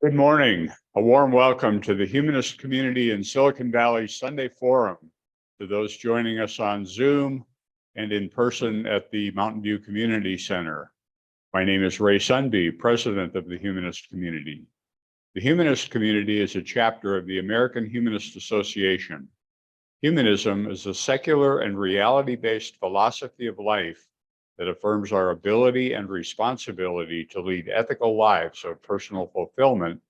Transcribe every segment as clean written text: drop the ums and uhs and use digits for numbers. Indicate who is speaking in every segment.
Speaker 1: Good morning. A warm welcome to the Humanist community in Silicon Valley Sunday Forum, to those joining us on Zoom and in person at the Mountain View Community Center. My name is Ray Sunby, president of the Humanist community. The Humanist community is a chapter of the American Humanist Association. Humanism is a secular and reality-based philosophy of life that affirms our ability and responsibility to lead ethical lives of personal fulfillment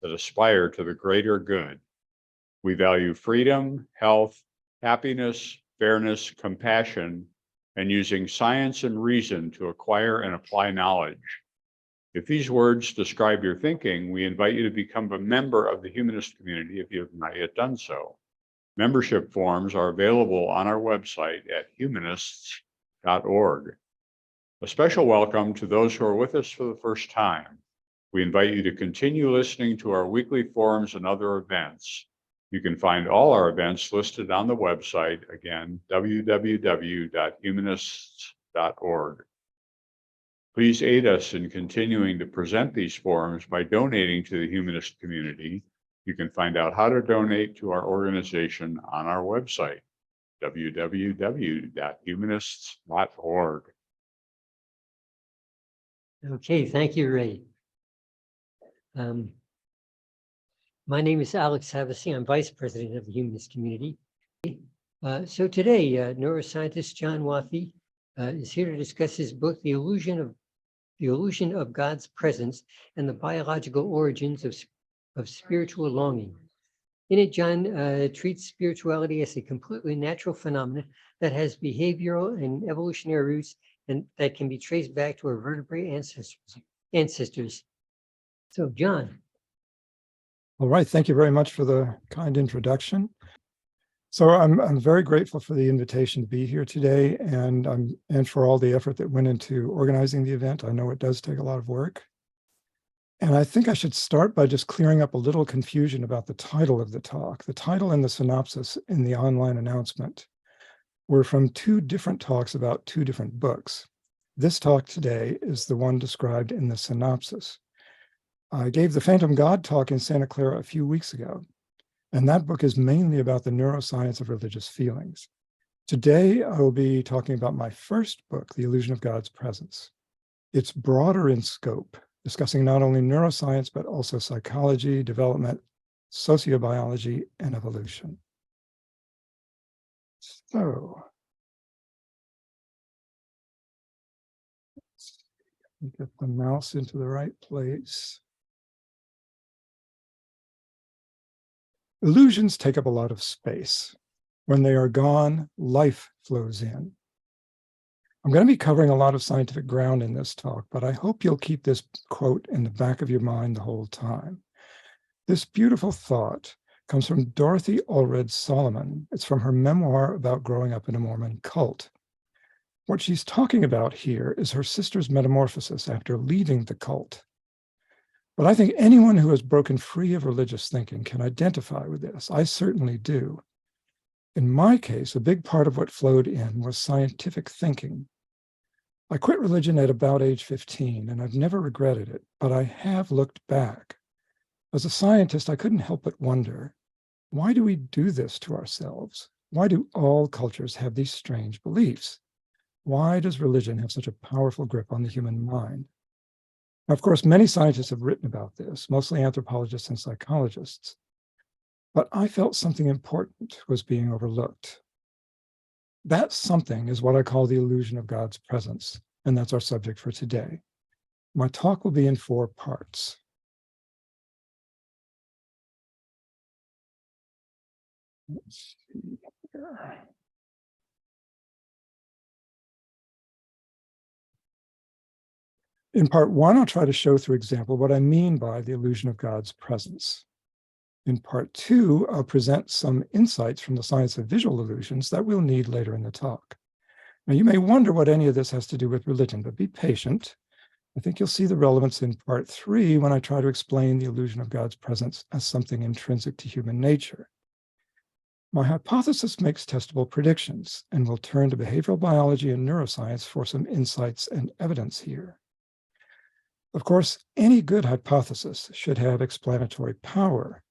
Speaker 1: that aspire to the greater good. We value freedom, health, happiness, fairness, compassion, and using science and reason to acquire and apply knowledge. If these words describe your thinking, we invite you to become a member of the Humanist community if you have not yet done so. Membership forms are available on our website at humanists.org. A special welcome to those who are with us for the first time. We invite you to continue listening to our weekly forums and other events. You can find all our events listed on the website, again, www.humanists.org. Please aid us in continuing to present these forums by donating to the Humanist community. You can find out how to donate to our organization on our website, www.humanists.org.
Speaker 2: Okay, thank you, Ray. My name is Alex Havasi. I'm vice president of the Humanist community. So today, neuroscientist John Wathey is here to discuss his book, The Illusion of God's Presence and the Biological Origins of Spiritual Longing. In it, John treats spirituality as a completely natural phenomenon that has behavioral and evolutionary roots and that can be traced back to our vertebrate ancestors. So, John.
Speaker 3: All right, thank you very much for the kind introduction. So I'm very grateful for the invitation to be here today, and for all the effort that went into organizing the event. I know it does take a lot of work. And I think I should start by just clearing up a little confusion about the title of the talk. The title and the synopsis in the online announcement were from two different talks about two different books. This talk today is the one described in the synopsis. I gave the Phantom God talk in Santa Clara a few weeks ago, and that book is mainly about the neuroscience of religious feelings. Today, I will be talking about my first book, The Illusion of God's Presence. It's broader in scope, discussing not only neuroscience, but also psychology, development, sociobiology, and evolution. So, let's get the mouse into the right place. Illusions take up a lot of space. When they are gone, life flows in. I'm going to be covering a lot of scientific ground in this talk, but I hope you'll keep this quote in the back of your mind the whole time. This beautiful thought comes from Dorothy Allred Solomon. It's from her memoir about growing up in a Mormon cult. What she's talking about here is her sister's metamorphosis after leaving the cult. But I think anyone who has broken free of religious thinking can identify with this. I certainly do. In my case, a big part of what flowed in was scientific thinking. I quit religion at about age 15, and I've never regretted it, but I have looked back. As a scientist, I couldn't help but wonder, why do we do this to ourselves? Why do all cultures have these strange beliefs? Why does religion have such a powerful grip on the human mind? Now, of course, many scientists have written about this, mostly anthropologists and psychologists. But I felt something important was being overlooked. That something is what I call the illusion of God's presence, and that's our subject for today. My talk will be in 4 parts. Let's see here. In part 1, I'll try to show through example what I mean by the illusion of God's presence. In part 2, I'll present some insights from the science of visual illusions that we'll need later in the talk. Now, you may wonder what any of this has to do with religion, but be patient. I think you'll see the relevance in part 3 when I try to explain the illusion of God's presence as something intrinsic to human nature. My hypothesis makes testable predictions, and we'll turn to behavioral biology and neuroscience for some insights and evidence here. Of course, any good hypothesis should have explanatory power.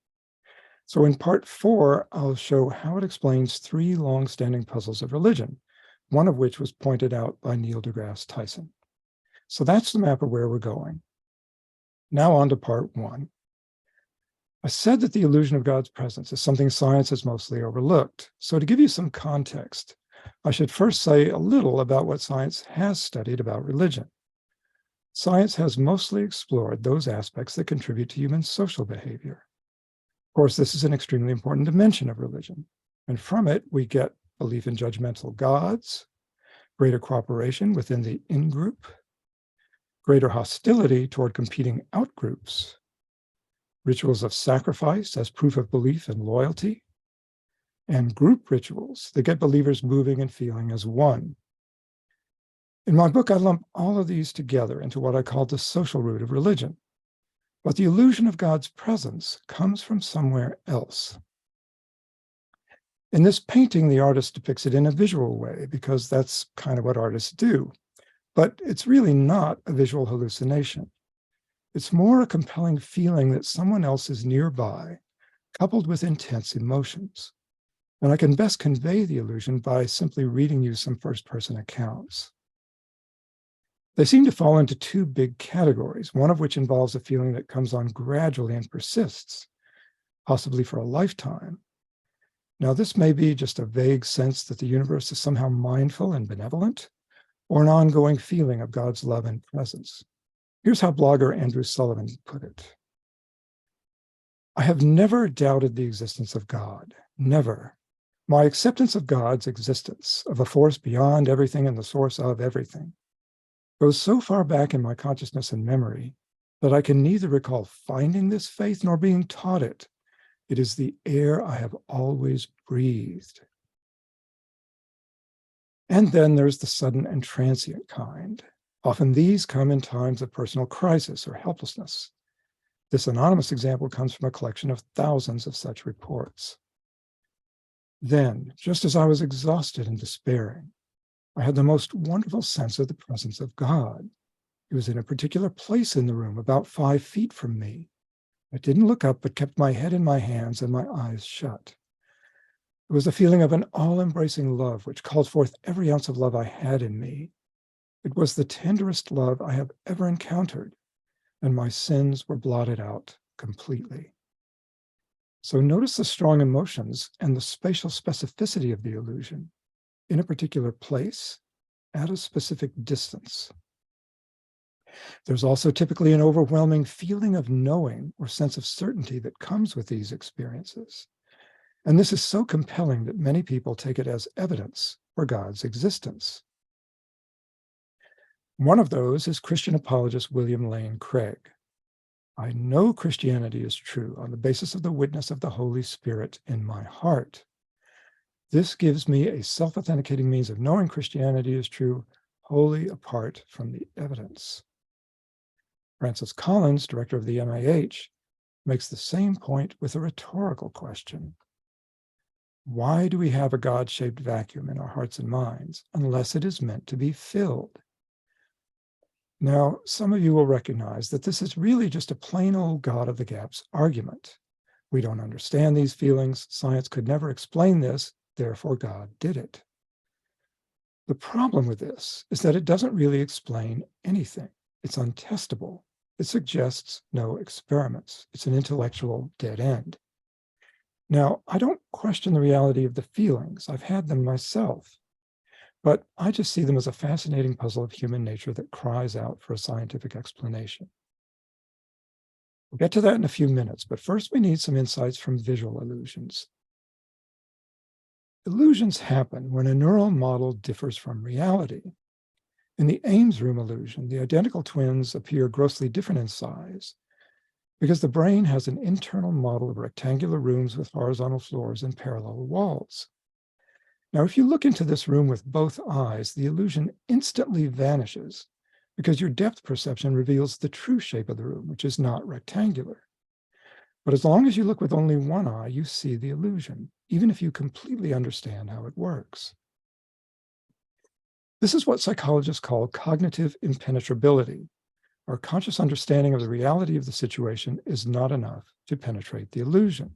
Speaker 3: So in part 4, I'll show how it explains 3 long-standing puzzles of religion, one of which was pointed out by Neil deGrasse Tyson. So that's the map of where we're going. Now on to part 1. I said that the illusion of God's presence is something science has mostly overlooked. So to give you some context, I should first say a little about what science has studied about religion. Science has mostly explored those aspects that contribute to human social behavior. Of course, this is an extremely important dimension of religion, and from it we get belief in judgmental gods, greater cooperation within the in-group, greater hostility toward competing out-groups, rituals of sacrifice as proof of belief and loyalty, and group rituals that get believers moving and feeling as one. In my book, I lump all of these together into what I call the social root of religion. But the illusion of God's presence comes from somewhere else. In this painting, the artist depicts it in a visual way because that's kind of what artists do. But it's really not a visual hallucination. It's more a compelling feeling that someone else is nearby, coupled with intense emotions. And I can best convey the illusion by simply reading you some first-person accounts. They seem to fall into 2 big categories, one of which involves a feeling that comes on gradually and persists, possibly for a lifetime. Now, this may be just a vague sense that the universe is somehow mindful and benevolent, or an ongoing feeling of God's love and presence. Here's how blogger Andrew Sullivan put it. I have never doubted the existence of God, never. My acceptance of God's existence, of a force beyond everything and the source of everything, goes so far back in my consciousness and memory that I can neither recall finding this faith nor being taught it. It is the air I have always breathed. And then there's the sudden and transient kind. Often these come in times of personal crisis or helplessness. This anonymous example comes from a collection of thousands of such reports. Then, just as I was exhausted and despairing, I had the most wonderful sense of the presence of God. He was in a particular place in the room, about 5 feet from me. I didn't look up, but kept my head in my hands and my eyes shut. It was a feeling of an all-embracing love, which called forth every ounce of love I had in me. It was the tenderest love I have ever encountered, and my sins were blotted out completely. So notice the strong emotions and the spatial specificity of the illusion. In a particular place, at a specific distance. There's also typically an overwhelming feeling of knowing or sense of certainty that comes with these experiences. And this is so compelling that many people take it as evidence for God's existence. One of those is Christian apologist William Lane Craig. I know Christianity is true on the basis of the witness of the Holy Spirit in my heart. This gives me a self-authenticating means of knowing Christianity is true, wholly apart from the evidence. Francis Collins, director of the NIH, makes the same point with a rhetorical question. Why do we have a God-shaped vacuum in our hearts and minds unless it is meant to be filled? Now, some of you will recognize that this is really just a plain old God of the gaps argument. We don't understand these feelings. Science could never explain this. Therefore, God did it. The problem with this is that it doesn't really explain anything. It's untestable. It suggests no experiments. It's an intellectual dead end. Now, I don't question the reality of the feelings. I've had them myself. But I just see them as a fascinating puzzle of human nature that cries out for a scientific explanation. We'll get to that in a few minutes, but first we need some insights from visual illusions. Illusions happen when a neural model differs from reality. In the Ames room illusion, the identical twins appear grossly different in size because the brain has an internal model of rectangular rooms with horizontal floors and parallel walls. Now, if you look into this room with both eyes, the illusion instantly vanishes because your depth perception reveals the true shape of the room, which is not rectangular. But as long as you look with only one eye, you see the illusion, even if you completely understand how it works. This is what psychologists call cognitive impenetrability, Our conscious understanding of the reality of the situation is not enough to penetrate the illusion.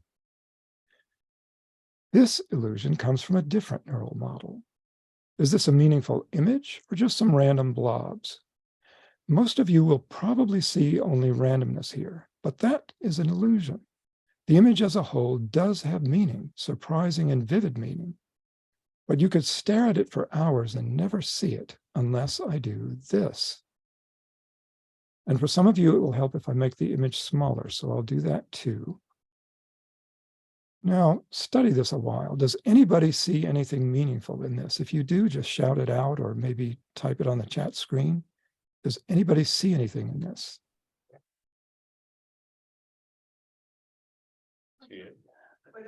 Speaker 3: This illusion comes from a different neural model. Is this a meaningful image or just some random blobs? Most of you will probably see only randomness here, but that is an illusion. The image as a whole does have meaning, surprising and vivid meaning, but you could stare at it for hours and never see it unless I do this. And for some of you, it will help if I make the image smaller, so I'll do that too. Now, study this a while. Does anybody see anything meaningful in this? If you do, just shout it out or maybe type it on the chat screen. Does anybody see anything in this?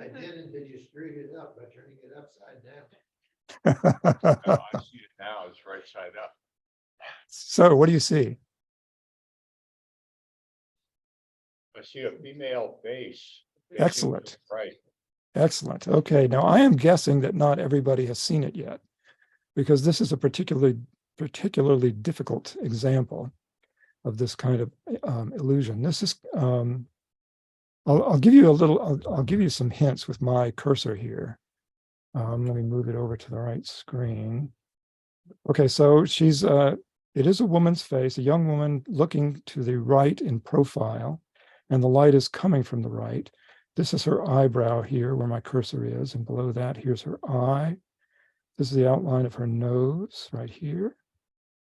Speaker 4: I did until you screwed it up by turning it upside down.
Speaker 1: No, I see it now. It's right side up.
Speaker 3: So what do you see?
Speaker 1: I see a female face.
Speaker 3: Excellent.
Speaker 1: Right.
Speaker 3: Excellent. Okay, now I am guessing that not everybody has seen it yet, because this is a particularly difficult example of this kind of illusion. This is, I'll give you a little, I'll give you some hints with my cursor here. Let me move it over to the right screen. Okay, so she's, it is a woman's face, a young woman looking to the right in profile, and the light is coming from the right. This is her eyebrow here where my cursor is, and below that, here's her eye. This is the outline of her nose right here.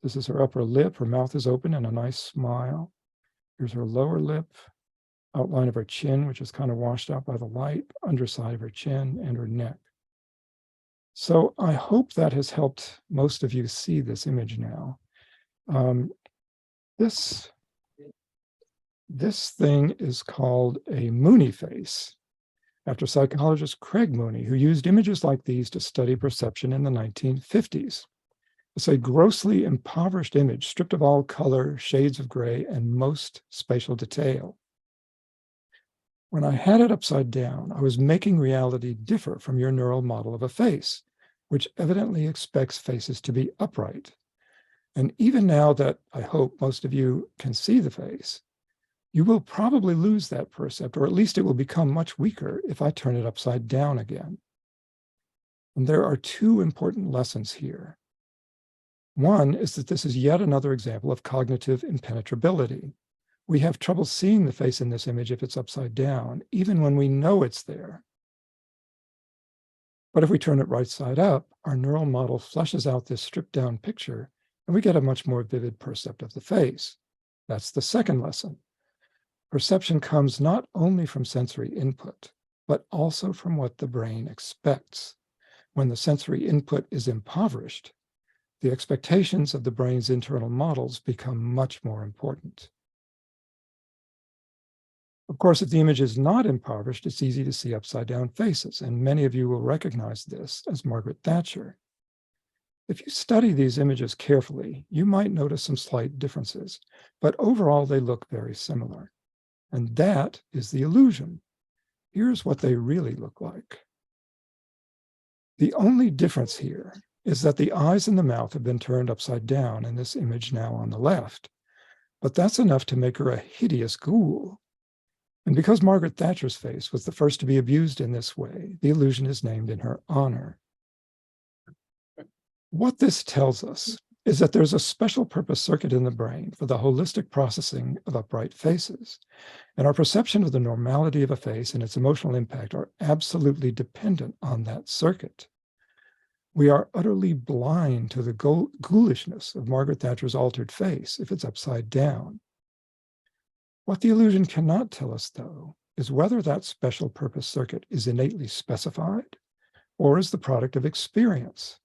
Speaker 3: This is her upper lip. Her mouth is open and a nice smile. Here's her lower lip, outline of her chin, which is kind of washed out by the light, underside of her chin, and her neck. So I hope that has helped most of you see this image now. This thing is called a Mooney face, after psychologist Craig Mooney, who used images like these to study perception in the 1950s. It's a grossly impoverished image, stripped of all color, shades of gray, and most spatial detail. When I had it upside down, I was making reality differ from your neural model of a face, which evidently expects faces to be upright. And even now that I hope most of you can see the face, you will probably lose that percept, or at least it will become much weaker if I turn it upside down again. And there are two important lessons here. One is that this is yet another example of cognitive impenetrability. We have trouble seeing the face in this image if it's upside down, even when we know it's there. But if we turn it right side up, our neural model fleshes out this stripped down picture, and we get a much more vivid percept of the face. That's the second lesson. Perception comes not only from sensory input, but also from what the brain expects. When the sensory input is impoverished, the expectations of the brain's internal models become much more important. Of course, if the image is not impoverished, it's easy to see upside down faces, and many of you will recognize this as Margaret Thatcher. If you study these images carefully, you might notice some slight differences, but overall they look very similar. And that is the illusion. Here's what they really look like. The only difference here is that the eyes and the mouth have been turned upside down in this image now on the left, but that's enough to make her a hideous ghoul. And because Margaret Thatcher's face was the first to be abused in this way, the illusion is named in her honor. What this tells us is that there's a special purpose circuit in the brain for the holistic processing of upright faces, and our perception of the normality of a face and its emotional impact are absolutely dependent on that circuit. We are utterly blind to the ghoulishness of Margaret Thatcher's altered face if it's upside down. What the illusion cannot tell us, though, is whether that special purpose circuit is innately specified or is the product of experience.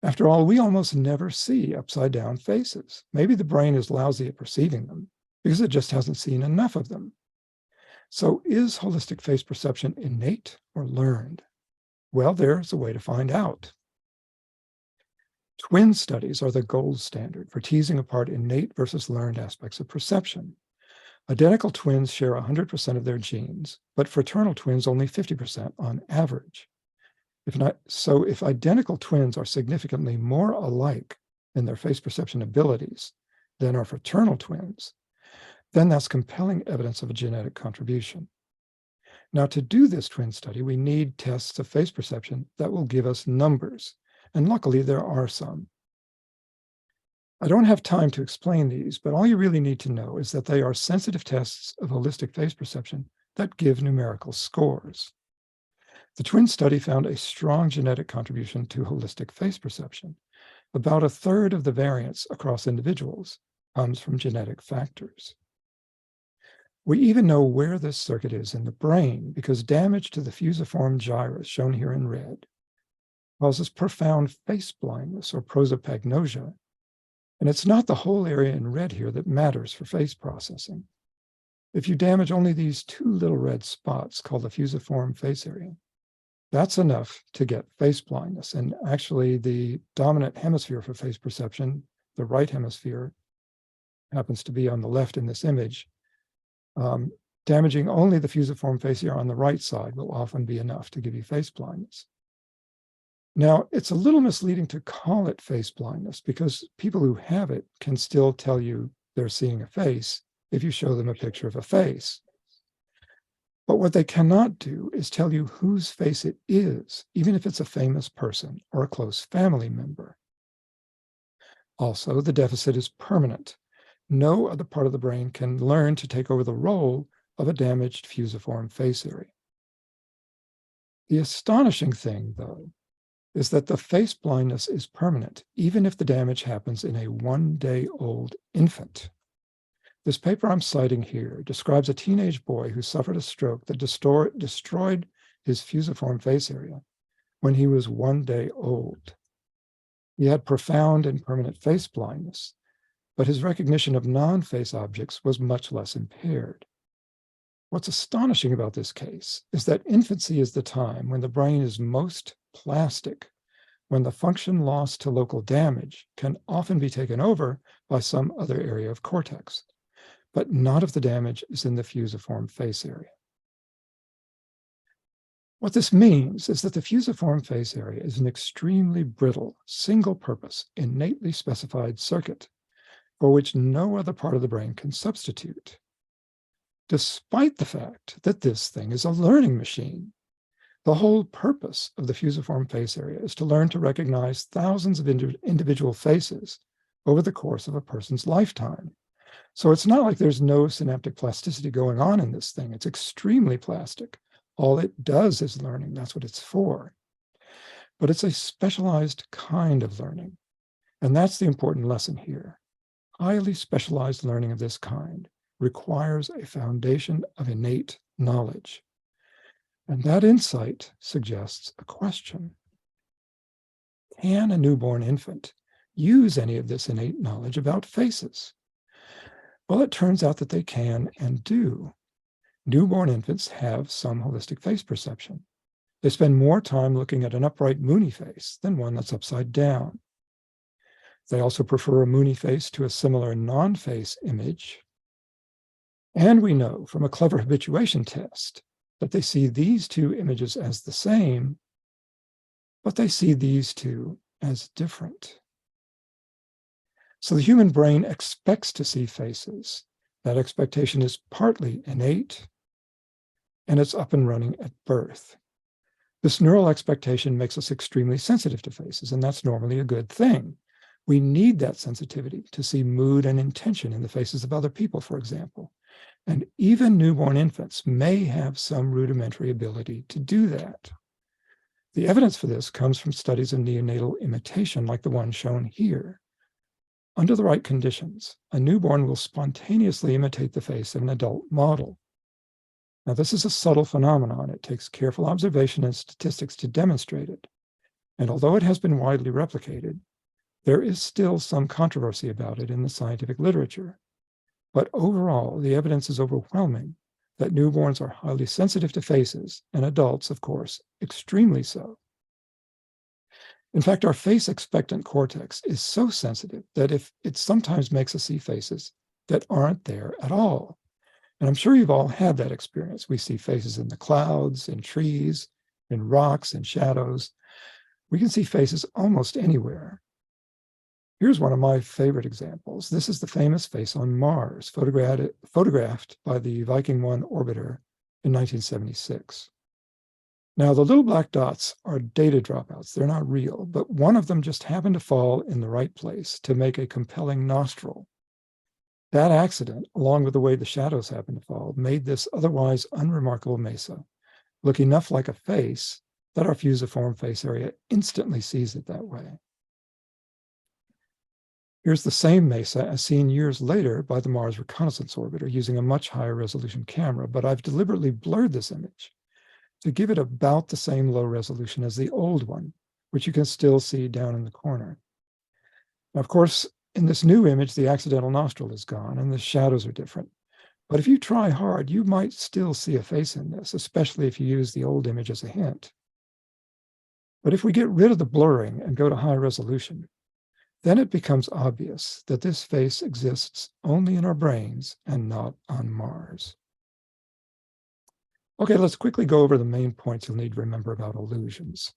Speaker 3: After all, we almost never see upside down faces. Maybe the brain is lousy at perceiving them because it just hasn't seen enough of them. So is holistic face perception innate or learned? Well, there's a way to find out. Twin studies are the gold standard for teasing apart innate versus learned aspects of perception. Identical twins share 100% of their genes, but fraternal twins only 50% on average. If identical twins are significantly more alike in their face perception abilities, than are fraternal twins, then that's compelling evidence of a genetic contribution. Now, to do this twin study, we need tests of face perception that will give us numbers, and luckily there are some. I don't have time to explain these, but all you really need to know is that they are sensitive tests of holistic face perception that give numerical scores. The twin study found a strong genetic contribution to holistic face perception. About a third of the variance across individuals comes from genetic factors. We even know where this circuit is in the brain because damage to the fusiform gyrus, shown here in red, causes profound face blindness or prosopagnosia. And it's not the whole area in red here that matters for face processing. If you damage only these two little red spots called the fusiform face area, that's enough to get face blindness. And actually, the dominant hemisphere for face perception, the right hemisphere, happens to be on the left in this image. Damaging only the fusiform face area on the right side will often be enough to give you face blindness. Now, it's a little misleading to call it face blindness because people who have it can still tell you they're seeing a face if you show them a picture of a face. But what they cannot do is tell you whose face it is, even if it's a famous person or a close family member. Also, the deficit is permanent. No other part of the brain can learn to take over the role of a damaged fusiform face area. The astonishing thing, though, is that the face blindness is permanent, even if the damage happens in a one-day-old infant. This paper I'm citing here describes a teenage boy who suffered a stroke that destroyed his fusiform face area when he was 1 day old. He had profound and permanent face blindness, but his recognition of non-face objects was much less impaired. What's astonishing about this case is that infancy is the time when the brain is most plastic, when the function lost to local damage can often be taken over by some other area of cortex, but none of the damage is in the fusiform face area. What this means is that the fusiform face area is an extremely brittle, single-purpose, innately specified circuit for which no other part of the brain can substitute, despite the fact that this thing is a learning machine. The whole purpose of the fusiform face area is to learn to recognize thousands of individual faces over the course of a person's lifetime. So it's not like there's no synaptic plasticity going on in this thing. It's extremely plastic. All it does is learning. That's what it's for. But it's a specialized kind of learning. And that's the important lesson here. Highly specialized learning of this kind requires a foundation of innate knowledge. And that insight suggests a question. Can a newborn infant use any of this innate knowledge about faces? Well, it turns out that they can and do. Newborn infants have some holistic face perception. They spend more time looking at an upright Mooney face than one that's upside down. They also prefer a Mooney face to a similar non-face image. And we know from a clever habituation test that they see these two images as the same, but they see these two as different. So the human brain expects to see faces. That expectation is partly innate, and it's up and running at birth. This neural expectation makes us extremely sensitive to faces, and that's normally a good thing. We need that sensitivity to see mood and intention in the faces of other people, for example. And even newborn infants may have some rudimentary ability to do that. The evidence for this comes from studies of neonatal imitation like the one shown here. Under the right conditions, a newborn will spontaneously imitate the face of an adult model. Now, this is a subtle phenomenon. It takes careful observation and statistics to demonstrate it. And although it has been widely replicated, there is still some controversy about it in the scientific literature. But overall, the evidence is overwhelming that newborns are highly sensitive to faces, and adults, of course, extremely so. In fact, our face expectant cortex is so sensitive that it sometimes makes us see faces that aren't there at all. And I'm sure you've all had that experience. We see faces in the clouds, in trees, in rocks, in shadows. We can see faces almost anywhere. Here's one of my favorite examples. This is the famous face on Mars, photographed by the Viking 1 orbiter in 1976. Now, the little black dots are data dropouts. They're not real, but one of them just happened to fall in the right place to make a compelling nostril. That accident, along with the way the shadows happened to fall, made this otherwise unremarkable mesa look enough like a face that our fusiform face area instantly sees it that way. Here's the same mesa as seen years later by the Mars Reconnaissance Orbiter using a much higher resolution camera, but I've deliberately blurred this image to give it about the same low resolution as the old one, which you can still see down in the corner. Now, of course, in this new image, the accidental nostril is gone and the shadows are different. But if you try hard, you might still see a face in this, especially if you use the old image as a hint. But if we get rid of the blurring and go to high resolution, then it becomes obvious that this face exists only in our brains and not on Mars. Okay, let's quickly go over the main points you'll need to remember about illusions.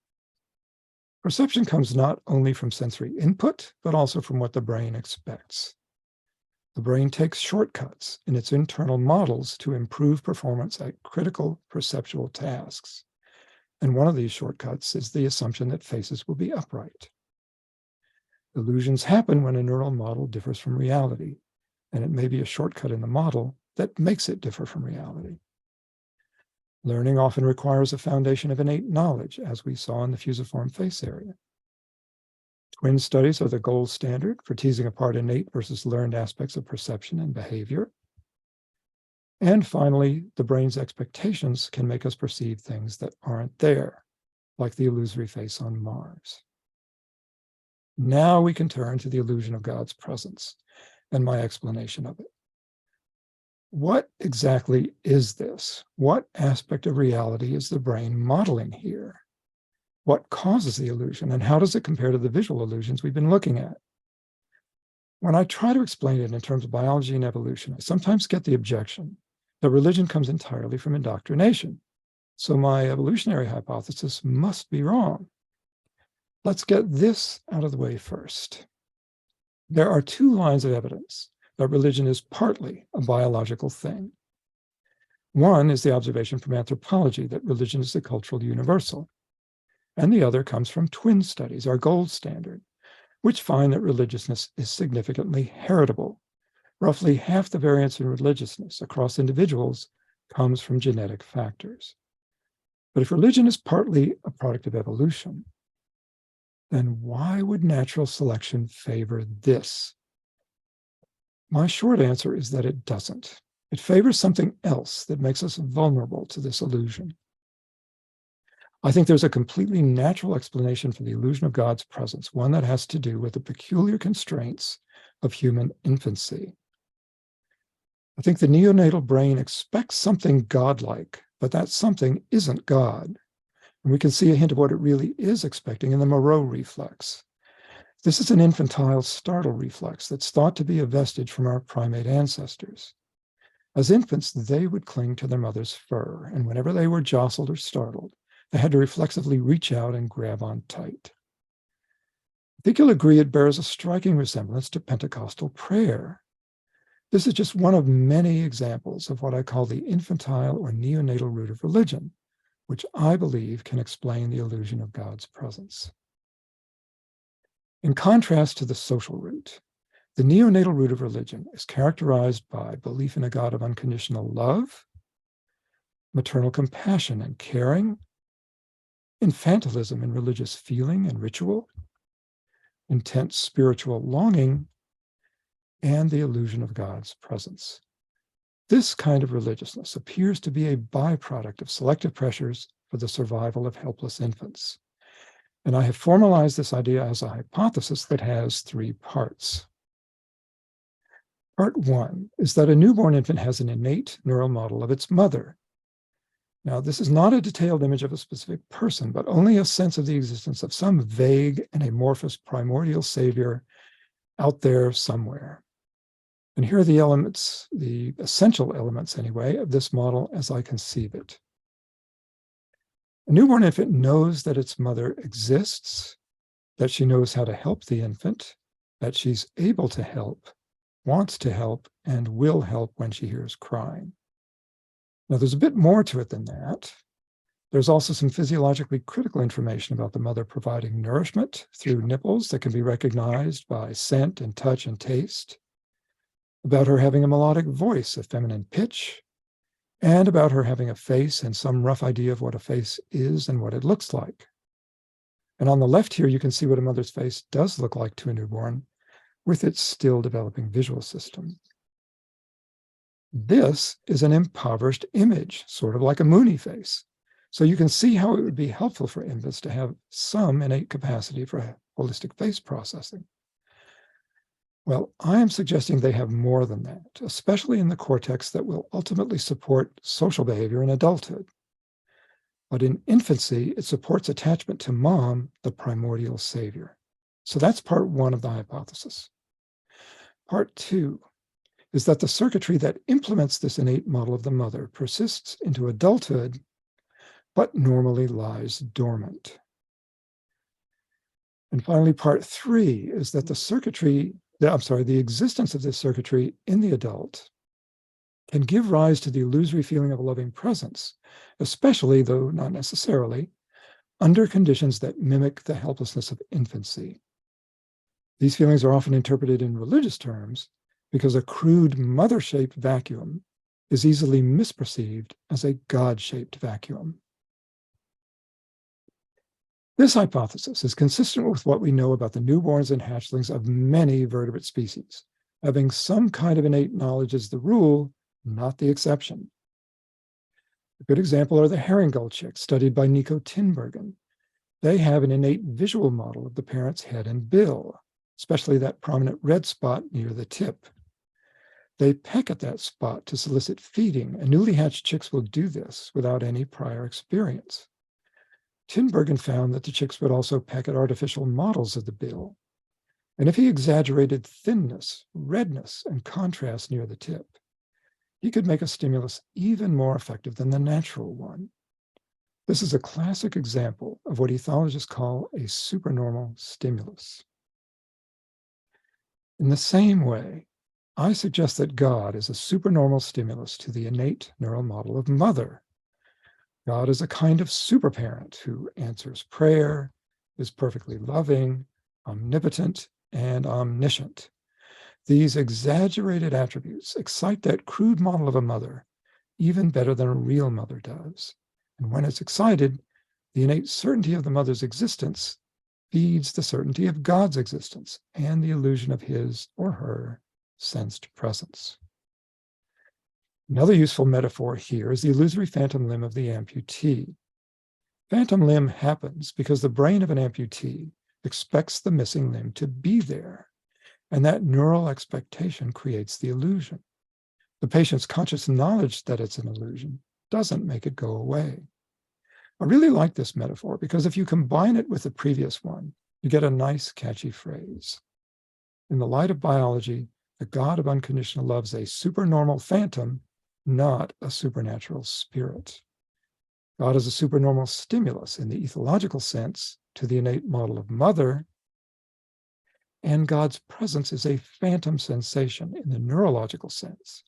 Speaker 3: Perception comes not only from sensory input, but also from what the brain expects. The brain takes shortcuts in its internal models to improve performance at critical perceptual tasks. And one of these shortcuts is the assumption that faces will be upright. Illusions happen when a neural model differs from reality, and it may be a shortcut in the model that makes it differ from reality. Learning often requires a foundation of innate knowledge, as we saw in the fusiform face area. Twin studies are the gold standard for teasing apart innate versus learned aspects of perception and behavior. And finally, the brain's expectations can make us perceive things that aren't there, like the illusory face on Mars. Now we can turn to the illusion of God's presence and my explanation of it. What exactly is this? What aspect of reality is the brain modeling here? What causes the illusion, and how does it compare to the visual illusions we've been looking at? When I try to explain it in terms of biology and evolution, I sometimes get the objection that religion comes entirely from indoctrination, so my evolutionary hypothesis must be wrong. Let's get this out of the way first. There are two lines of evidence that religion is partly a biological thing. One is the observation from anthropology that religion is a cultural universal, and the other comes from twin studies, our gold standard, which find that religiousness is significantly heritable. Roughly half the variance in religiousness across individuals comes from genetic factors. But if religion is partly a product of evolution, then why would natural selection favor this? My short answer is that it doesn't. It favors something else that makes us vulnerable to this illusion. I think there's a completely natural explanation for the illusion of God's presence, one that has to do with the peculiar constraints of human infancy. I think the neonatal brain expects something godlike, but that something isn't God. And we can see a hint of what it really is expecting in the Moreau reflex. This is an infantile startle reflex that's thought to be a vestige from our primate ancestors. As infants, they would cling to their mother's fur, and whenever they were jostled or startled, they had to reflexively reach out and grab on tight. I think you'll agree it bears a striking resemblance to Pentecostal prayer. This is just one of many examples of what I call the infantile or neonatal root of religion, which I believe can explain the illusion of God's presence. In contrast to the social root, the neonatal root of religion is characterized by belief in a God of unconditional love, maternal compassion and caring, infantilism in religious feeling and ritual, intense spiritual longing, and the illusion of God's presence. This kind of religiousness appears to be a byproduct of selective pressures for the survival of helpless infants. And I have formalized this idea as a hypothesis that has three parts. Part one is that a newborn infant has an innate neural model of its mother. Now, this is not a detailed image of a specific person, but only a sense of the existence of some vague and amorphous primordial savior out there somewhere. And here are the elements, the essential elements anyway, of this model as I conceive it. A newborn infant knows that its mother exists, that she knows how to help the infant, that she's able to help, wants to help, and will help when she hears crying. Now, there's a bit more to it than that. There's also some physiologically critical information about the mother providing nourishment through nipples that can be recognized by scent and touch and taste, about her having a melodic voice, a feminine pitch, and about her having a face and some rough idea of what a face is and what it looks like. And on the left here, you can see what a mother's face does look like to a newborn with its still developing visual system. This is an impoverished image, sort of like a Mooney face. So you can see how it would be helpful for infants to have some innate capacity for holistic face processing. Well, I am suggesting they have more than that, especially in the cortex that will ultimately support social behavior in adulthood. But in infancy, it supports attachment to mom, the primordial savior. So that's part one of the hypothesis. Part two is that the circuitry that implements this innate model of the mother persists into adulthood, but normally lies dormant. And finally, part three is that the existence of this circuitry in the adult can give rise to the illusory feeling of a loving presence, especially, though not necessarily, under conditions that mimic the helplessness of infancy. These feelings are often interpreted in religious terms because a crude mother-shaped vacuum is easily misperceived as a God-shaped vacuum. This hypothesis is consistent with what we know about the newborns and hatchlings of many vertebrate species. Having some kind of innate knowledge is the rule, not the exception. A good example are the herring gull chicks studied by Nico Tinbergen. They have an innate visual model of the parent's head and bill, especially that prominent red spot near the tip. They peck at that spot to solicit feeding, and newly hatched chicks will do this without any prior experience. Tinbergen found that the chicks would also peck at artificial models of the bill. And if he exaggerated thinness, redness, and contrast near the tip, he could make a stimulus even more effective than the natural one. This is a classic example of what ethologists call a supernormal stimulus. In the same way, I suggest that God is a supernormal stimulus to the innate neural model of mother. God is a kind of superparent who answers prayer, is perfectly loving, omnipotent, and omniscient. These exaggerated attributes excite that crude model of a mother even better than a real mother does. And when it's excited, the innate certainty of the mother's existence feeds the certainty of God's existence and the illusion of his or her sensed presence. Another useful metaphor here is the illusory phantom limb of the amputee. Phantom limb happens because the brain of an amputee expects the missing limb to be there, and that neural expectation creates the illusion. The patient's conscious knowledge that it's an illusion doesn't make it go away. I really like this metaphor because if you combine it with the previous one, you get a nice, catchy phrase. In the light of biology, the God of unconditional love is a supernormal phantom, not a supernatural spirit. God is a supernormal stimulus in the ethological sense to the innate model of mother, and God's presence is a phantom sensation in the neurological sense,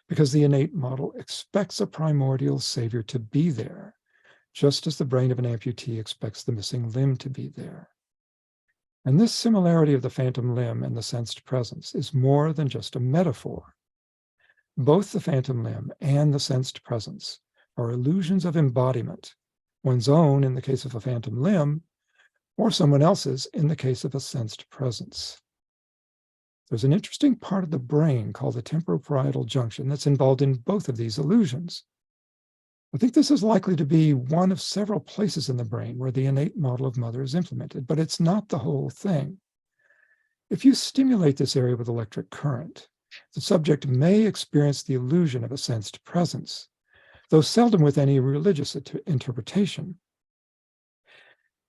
Speaker 3: because the innate model expects a primordial savior to be there, just as the brain of an amputee expects the missing limb to be there. And this similarity of the phantom limb and the sensed presence is more than just a metaphor. Both the phantom limb and the sensed presence are illusions of embodiment, one's own in the case of a phantom limb, or someone else's in the case of a sensed presence. There's an interesting part of the brain called the temporoparietal junction that's involved in both of these illusions. I think this is likely to be one of several places in the brain where the innate model of mother is implemented, but it's not the whole thing. If you stimulate this area with electric current, the subject may experience the illusion of a sensed presence, though seldom with any religious interpretation.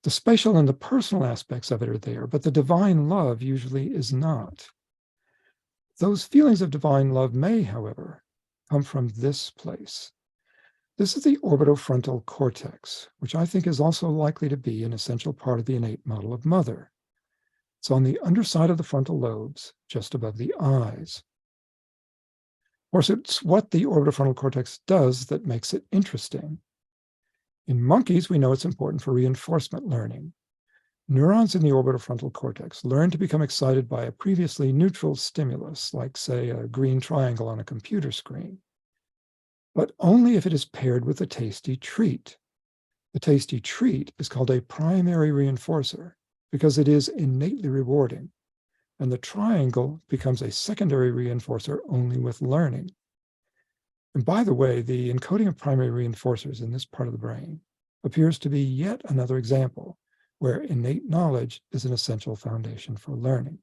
Speaker 3: The spatial and the personal aspects of it are there, but the divine love usually is not. Those feelings of divine love may, however, come from this place. This is the orbitofrontal cortex, which I think is also likely to be an essential part of the innate model of mother. It's on the underside of the frontal lobes, just above the eyes. Of course, it's what the orbitofrontal cortex does that makes it interesting. In monkeys, we know it's important for reinforcement learning. Neurons in the orbitofrontal cortex learn to become excited by a previously neutral stimulus, like, say, a green triangle on a computer screen, but only if it is paired with a tasty treat. The tasty treat is called a primary reinforcer because it is innately rewarding, and the triangle becomes a secondary reinforcer only with learning. And by the way, the encoding of primary reinforcers in this part of the brain appears to be yet another example where innate knowledge is an essential foundation for learning.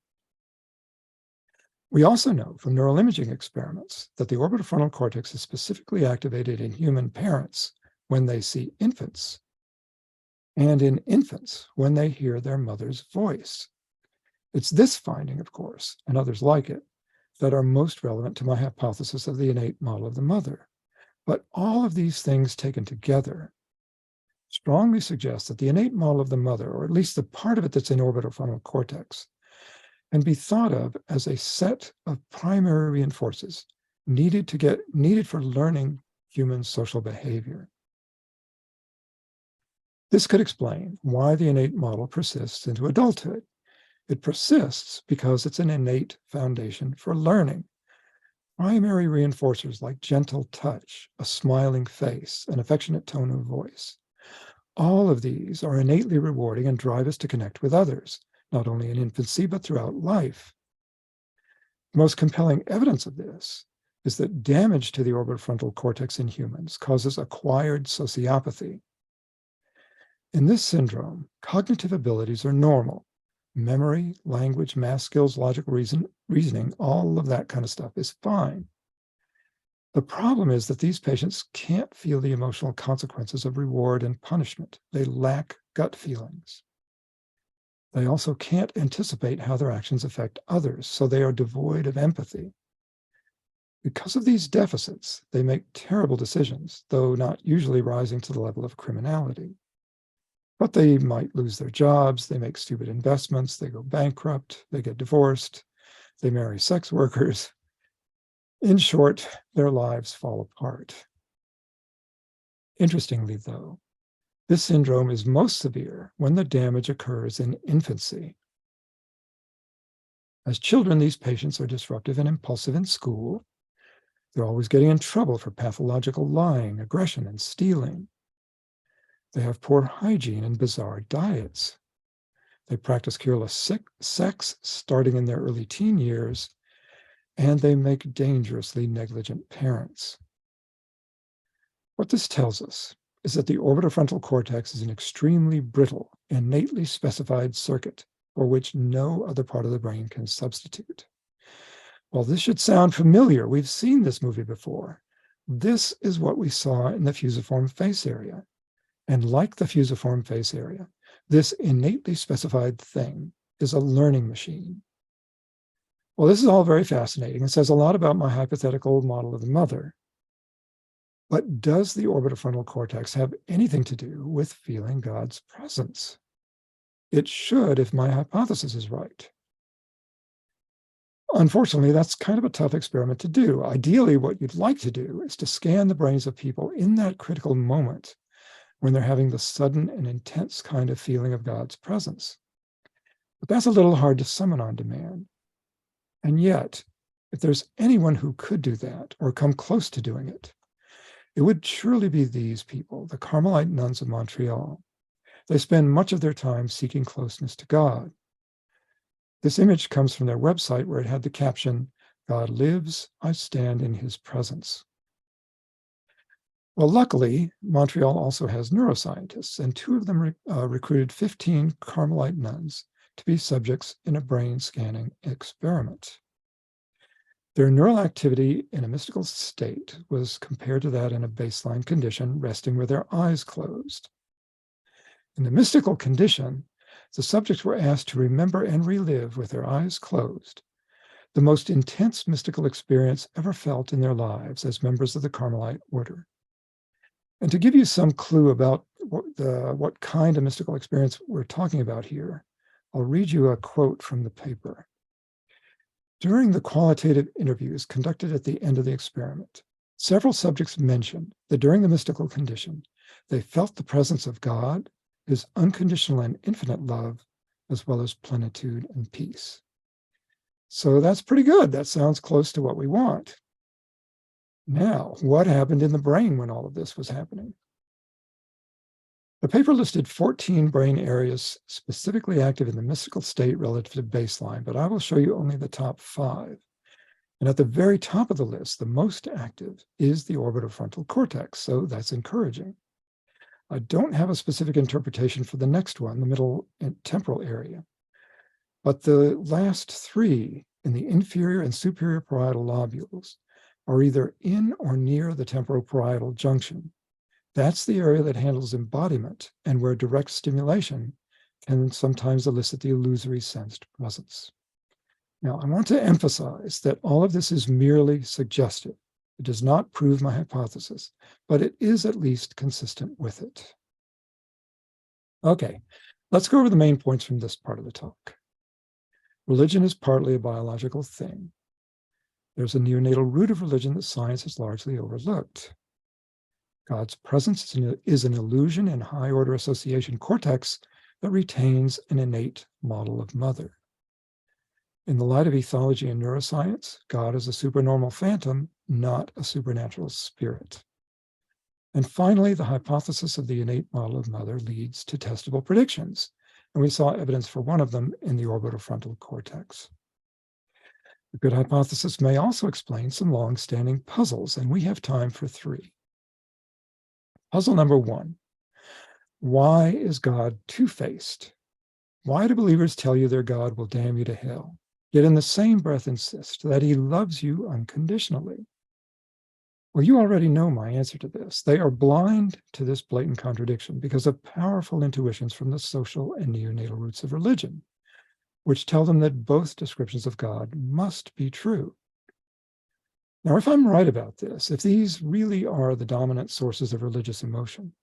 Speaker 3: We also know from neural imaging experiments that the orbitofrontal cortex is specifically activated in human parents when they see infants, and in infants when they hear their mother's voice. It's this finding, of course, and others like it, that are most relevant to my hypothesis of the innate model of the mother. But all of these things taken together strongly suggest that the innate model of the mother, or at least the part of it that's in orbitofrontal cortex, can be thought of as a set of primary reinforcers needed for learning human social behavior. This could explain why the innate model persists into adulthood. It persists because it's an innate foundation for learning. Primary reinforcers like gentle touch, a smiling face, an affectionate tone of voice. All of these are innately rewarding and drive us to connect with others, not only in infancy, but throughout life. The most compelling evidence of this is that damage to the orbitofrontal cortex in humans causes acquired sociopathy. In this syndrome, cognitive abilities are normal. Memory, language, math skills, logical reasoning, all of that kind of stuff is fine. The problem is that these patients can't feel the emotional consequences of reward and punishment. They lack gut feelings. They also can't anticipate how their actions affect others, so they are devoid of empathy. Because of these deficits, they make terrible decisions, though not usually rising to the level of criminality. But they might lose their jobs, they make stupid investments, they go bankrupt, they get divorced, they marry sex workers. In short, their lives fall apart. Interestingly, though, this syndrome is most severe when the damage occurs in infancy. As children, these patients are disruptive and impulsive in school. They're always getting in trouble for pathological lying, aggression, and stealing. They have poor hygiene and bizarre diets. They practice careless sex starting in their early teen years, and they make dangerously negligent parents. What this tells us is that the orbitofrontal cortex is an extremely brittle, innately specified circuit for which no other part of the brain can substitute. While this should sound familiar, we've seen this movie before. This is what we saw in the fusiform face area. And like the fusiform face area, this innately specified thing is a learning machine. Well, this is all very fascinating. It says a lot about my hypothetical model of the mother. But does the orbitofrontal cortex have anything to do with feeling God's presence? It should if my hypothesis is right. Unfortunately, that's kind of a tough experiment to do. Ideally, what you'd like to do is to scan the brains of people in that critical moment when they're having the sudden and intense kind of feeling of God's presence. But that's a little hard to summon on demand. And yet, if there's anyone who could do that or come close to doing it, it would surely be these people, the Carmelite nuns of Montreal. They spend much of their time seeking closeness to God. This image comes from their website where it had the caption, "God lives, I stand in his presence." Well, luckily, Montreal also has neuroscientists, and two of them recruited 15 Carmelite nuns to be subjects in a brain scanning experiment. Their neural activity in a mystical state was compared to that in a baseline condition, resting with their eyes closed. In the mystical condition, the subjects were asked to remember and relive with their eyes closed the most intense mystical experience ever felt in their lives as members of the Carmelite order. And to give you some clue about what kind of mystical experience we're talking about here, I'll read you a quote from the paper. During the qualitative interviews conducted at the end of the experiment, several subjects mentioned that during the mystical condition, they felt the presence of God, his unconditional and infinite love, as well as plenitude and peace. So that's pretty good. That sounds close to what we want. Now, what happened in the brain when all of this was happening? The paper listed 14 brain areas specifically active in the mystical state relative to baseline, but I will show you only the top 5. And at the very top of the list, the most active is the orbitofrontal cortex, so that's encouraging. I don't have a specific interpretation for the next one, the middle and temporal area, but the last 3 in the inferior and superior parietal lobules are either in or near the temporoparietal junction. That's the area that handles embodiment and where direct stimulation can sometimes elicit the illusory sensed presence. Now, I want to emphasize that all of this is merely suggestive. It does not prove my hypothesis, but it is at least consistent with it. Okay, let's go over the main points from this part of the talk. Religion is partly a biological thing. There's a neonatal root of religion that science has largely overlooked. God's presence is an illusion in high-order association cortex that retains an innate model of mother. In the light of ethology and neuroscience, God is a supernormal phantom, not a supernatural spirit. And finally, the hypothesis of the innate model of mother leads to testable predictions, and we saw evidence for one of them in the orbitofrontal cortex. A good hypothesis may also explain some long-standing puzzles, and we have time for 3. Puzzle number 1. Why is God two-faced? Why do believers tell you their God will damn you to hell, yet in the same breath insist that he loves you unconditionally? Well, you already know my answer to this. They are blind to this blatant contradiction because of powerful intuitions from the social and neonatal roots of religion, which tell them that both descriptions of God must be true. Now, if I'm right about this, if these really are the dominant sources of religious emotion,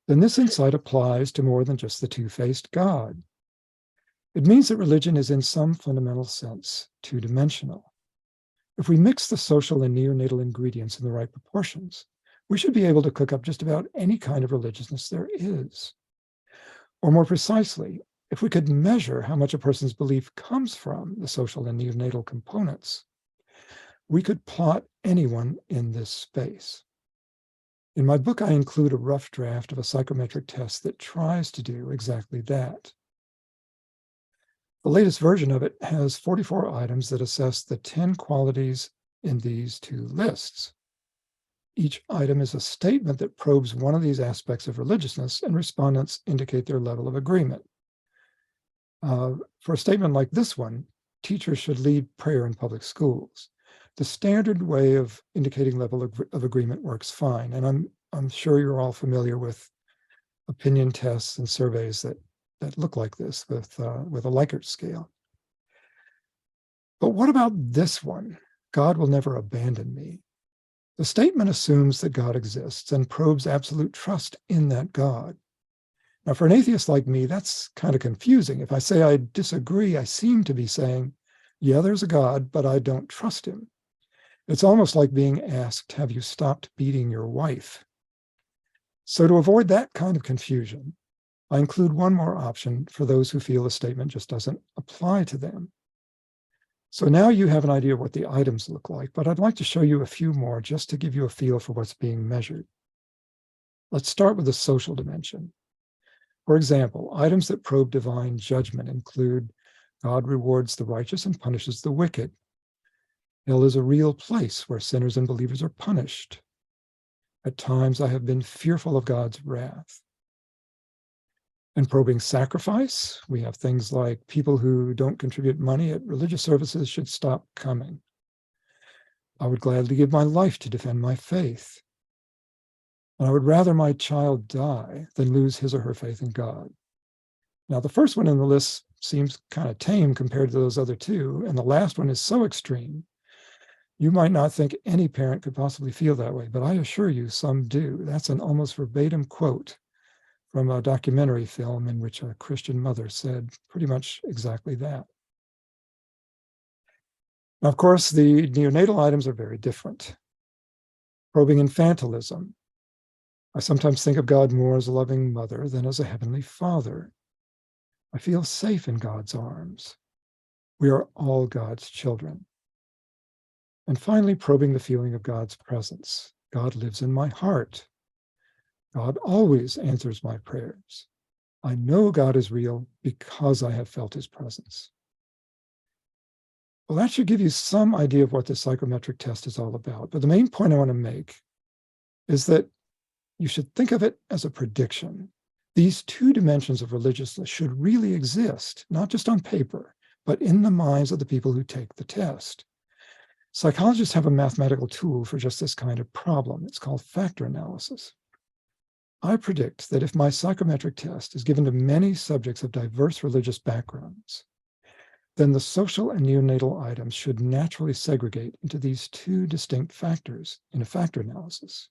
Speaker 3: then this insight applies to more than just the two-faced God. It means that religion is in some fundamental sense two-dimensional. If we mix the social and neonatal ingredients in the right proportions, we should be able to cook up just about any kind of religiousness there is. Or more precisely, if we could measure how much a person's belief comes from the social and neonatal components, we could plot anyone in this space. In my book, I include a rough draft of a psychometric test that tries to do exactly that. The latest version of it has 44 items that assess the 10 qualities in these 2 lists. Each item is a statement that probes one of these aspects of religiousness, and respondents indicate their level of agreement. For a statement like this one, teachers should lead prayer in public schools. The standard way of indicating level of agreement works fine, and I'm sure you're all familiar with opinion tests and surveys that look like this with a Likert scale. But what about this one? God will never abandon me. The statement assumes that God exists and probes absolute trust in that God. Now, for an atheist like me, that's kind of confusing. If I say I disagree, I seem to be saying, yeah, there's a God, but I don't trust him. It's almost like being asked, have you stopped beating your wife? So to avoid that kind of confusion, I include one more option for those who feel the statement just doesn't apply to them. So now you have an idea of what the items look like, but I'd like to show you a few more just to give you a feel for what's being measured. Let's start with the social dimension. For example, items that probe divine judgment include God rewards the righteous and punishes the wicked. Hell is a real place where sinners and believers are punished. At times, I have been fearful of God's wrath. And probing sacrifice, we have things like people who don't contribute money at religious services should stop coming. I would gladly give my life to defend my faith. And I would rather my child die than lose his or her faith in God. Now, the first one in the list seems kind of tame compared to those other 2, and the last one is so extreme. You might not think any parent could possibly feel that way, but I assure you some do. That's an almost verbatim quote from a documentary film in which a Christian mother said pretty much exactly that. Now, of course, the neonatal items are very different. Probing infantilism. I sometimes think of God more as a loving mother than as a heavenly father. I feel safe in God's arms. We are all God's children. And finally, probing the feeling of God's presence. God lives in my heart. God always answers my prayers. I know God is real because I have felt his presence. Well, that should give you some idea of what the psychometric test is all about. But the main point I want to make is that you should think of it as a prediction. These two dimensions of religiousness should really exist, not just on paper, but in the minds of the people who take the test. Psychologists have a mathematical tool for just this kind of problem. It's called factor analysis. I predict that if my psychometric test is given to many subjects of diverse religious backgrounds, then the social and neonatal items should naturally segregate into these two distinct factors in a factor analysis.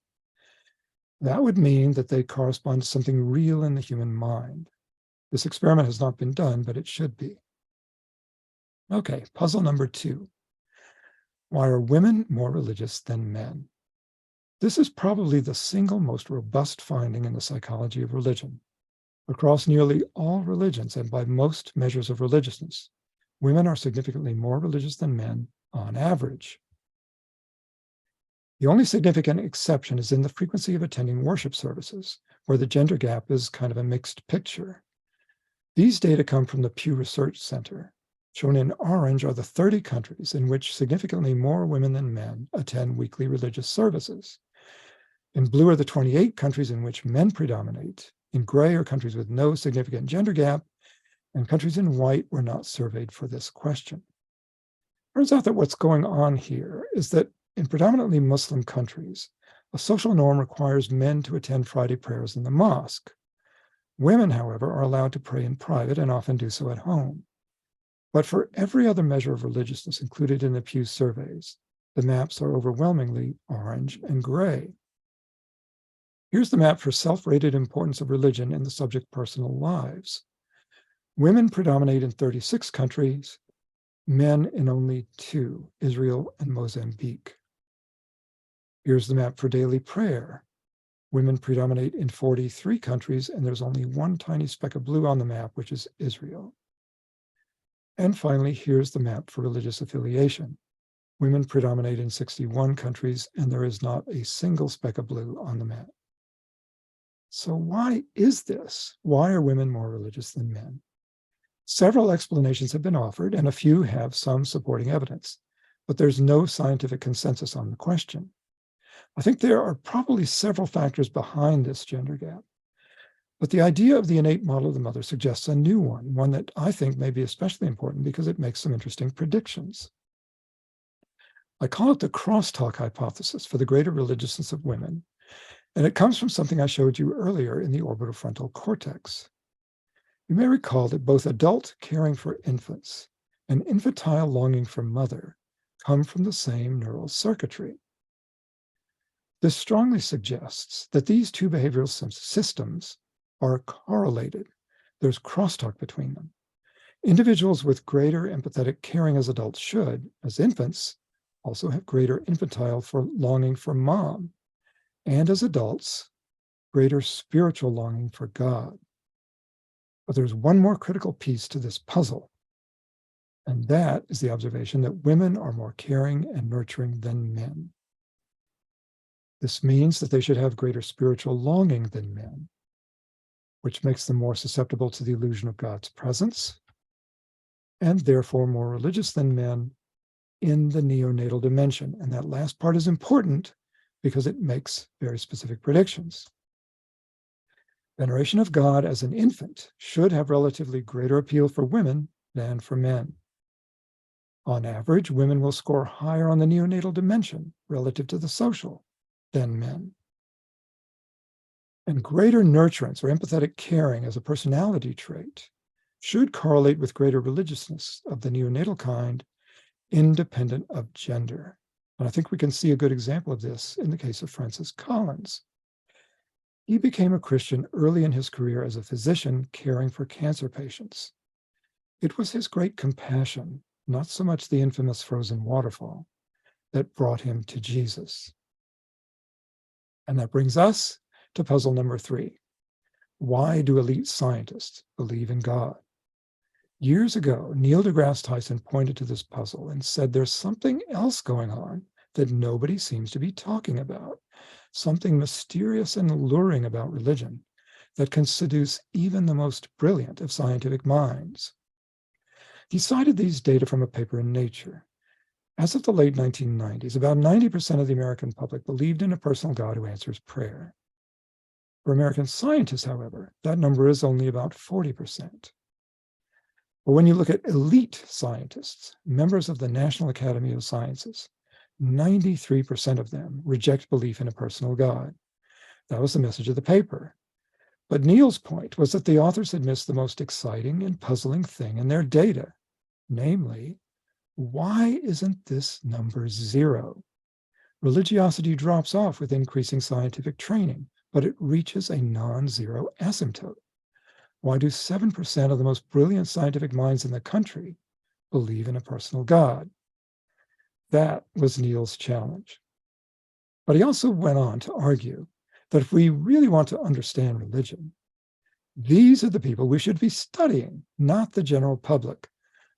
Speaker 3: That would mean that they correspond to something real in the human mind. This experiment has not been done, but it should be. Okay, puzzle number 2. Why are women more religious than men? This is probably the single most robust finding in the psychology of religion. Across nearly all religions and by most measures of religiousness, women are significantly more religious than men on average. The only significant exception is in the frequency of attending worship services, where the gender gap is kind of a mixed picture. These data come from the Pew Research Center. Shown in orange are the 30 countries in which significantly more women than men attend weekly religious services. In blue are the 28 countries in which men predominate. In gray are countries with no significant gender gap, and countries in white were not surveyed for this question. Turns out that what's going on here is that in predominantly Muslim countries, a social norm requires men to attend Friday prayers in the mosque. Women, however, are allowed to pray in private and often do so at home. But for every other measure of religiousness included in the Pew surveys, the maps are overwhelmingly orange and gray. Here's the map for self-rated importance of religion in the subject's personal lives. Women predominate in 36 countries, men in only 2, Israel and Mozambique. Here's the map for daily prayer. Women predominate in 43 countries, and there's only one tiny speck of blue on the map, which is Israel. And finally, here's the map for religious affiliation. Women predominate in 61 countries, and there is not a single speck of blue on the map. So why is this? Why are women more religious than men? Several explanations have been offered, and a few have some supporting evidence, but there's no scientific consensus on the question. I think there are probably several factors behind this gender gap, but the idea of the innate model of the mother suggests a new one that I think may be especially important because it makes some interesting predictions. I call it the crosstalk hypothesis for the greater religiousness of women, and it comes from something I showed you earlier in the orbitofrontal cortex. You may recall that both adult caring for infants and infantile longing for mother come from the same neural circuitry. This strongly suggests that these two behavioral systems are correlated. There's crosstalk between them. Individuals with greater empathetic caring as adults should, as infants, also have greater infantile longing for mom, and as adults, greater spiritual longing for God. But there's one more critical piece to this puzzle, and that is the observation that women are more caring and nurturing than men. This means that they should have greater spiritual longing than men, which makes them more susceptible to the illusion of God's presence, and therefore more religious than men in the neonatal dimension. And that last part is important because it makes very specific predictions. Veneration of God as an infant should have relatively greater appeal for women than for men. On average, women will score higher on the neonatal dimension relative to the social than men. And greater nurturance or empathetic caring as a personality trait should correlate with greater religiousness of the neonatal kind, independent of gender. And I think we can see a good example of this in the case of Francis Collins. He became a Christian early in his career as a physician caring for cancer patients. It was his great compassion, not so much the infamous frozen waterfall, that brought him to Jesus. And that brings us to puzzle number 3. Why do elite scientists believe in God? Years ago, Neil deGrasse Tyson pointed to this puzzle and said there's something else going on that nobody seems to be talking about, something mysterious and alluring about religion that can seduce even the most brilliant of scientific minds. He cited these data from a paper in Nature. As of the late 1990s, about 90% of the American public believed in a personal God who answers prayer. For American scientists, however, that number is only about 40%. But when you look at elite scientists, members of the National Academy of Sciences, 93% of them reject belief in a personal God. That was the message of the paper. But Neil's point was that the authors had missed the most exciting and puzzling thing in their data, namely, why isn't this number 0? Religiosity drops off with increasing scientific training, but it reaches a non-zero asymptote. Why do 7% of the most brilliant scientific minds in the country believe in a personal God? That was Neil's challenge. But he also went on to argue that if we really want to understand religion, these are the people we should be studying, not the general public.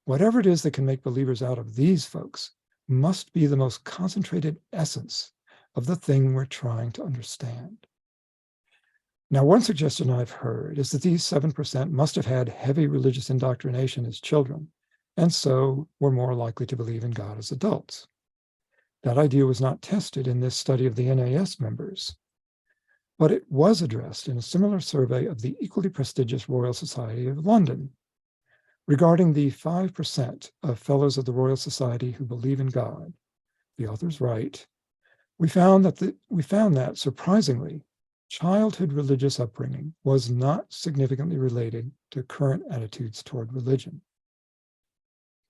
Speaker 3: Whatever it is that can make believers out of these folks must be the most concentrated essence of the thing we're trying to understand. Now, one suggestion I've heard is that these 7% must have had heavy religious indoctrination as children, and so were more likely to believe in God as adults. That idea was not tested in this study of the NAS members, but it was addressed in a similar survey of the equally prestigious Royal Society of London. Regarding the 5% of fellows of the Royal Society who believe in God, the authors write, we found that, surprisingly, childhood religious upbringing was not significantly related to current attitudes toward religion.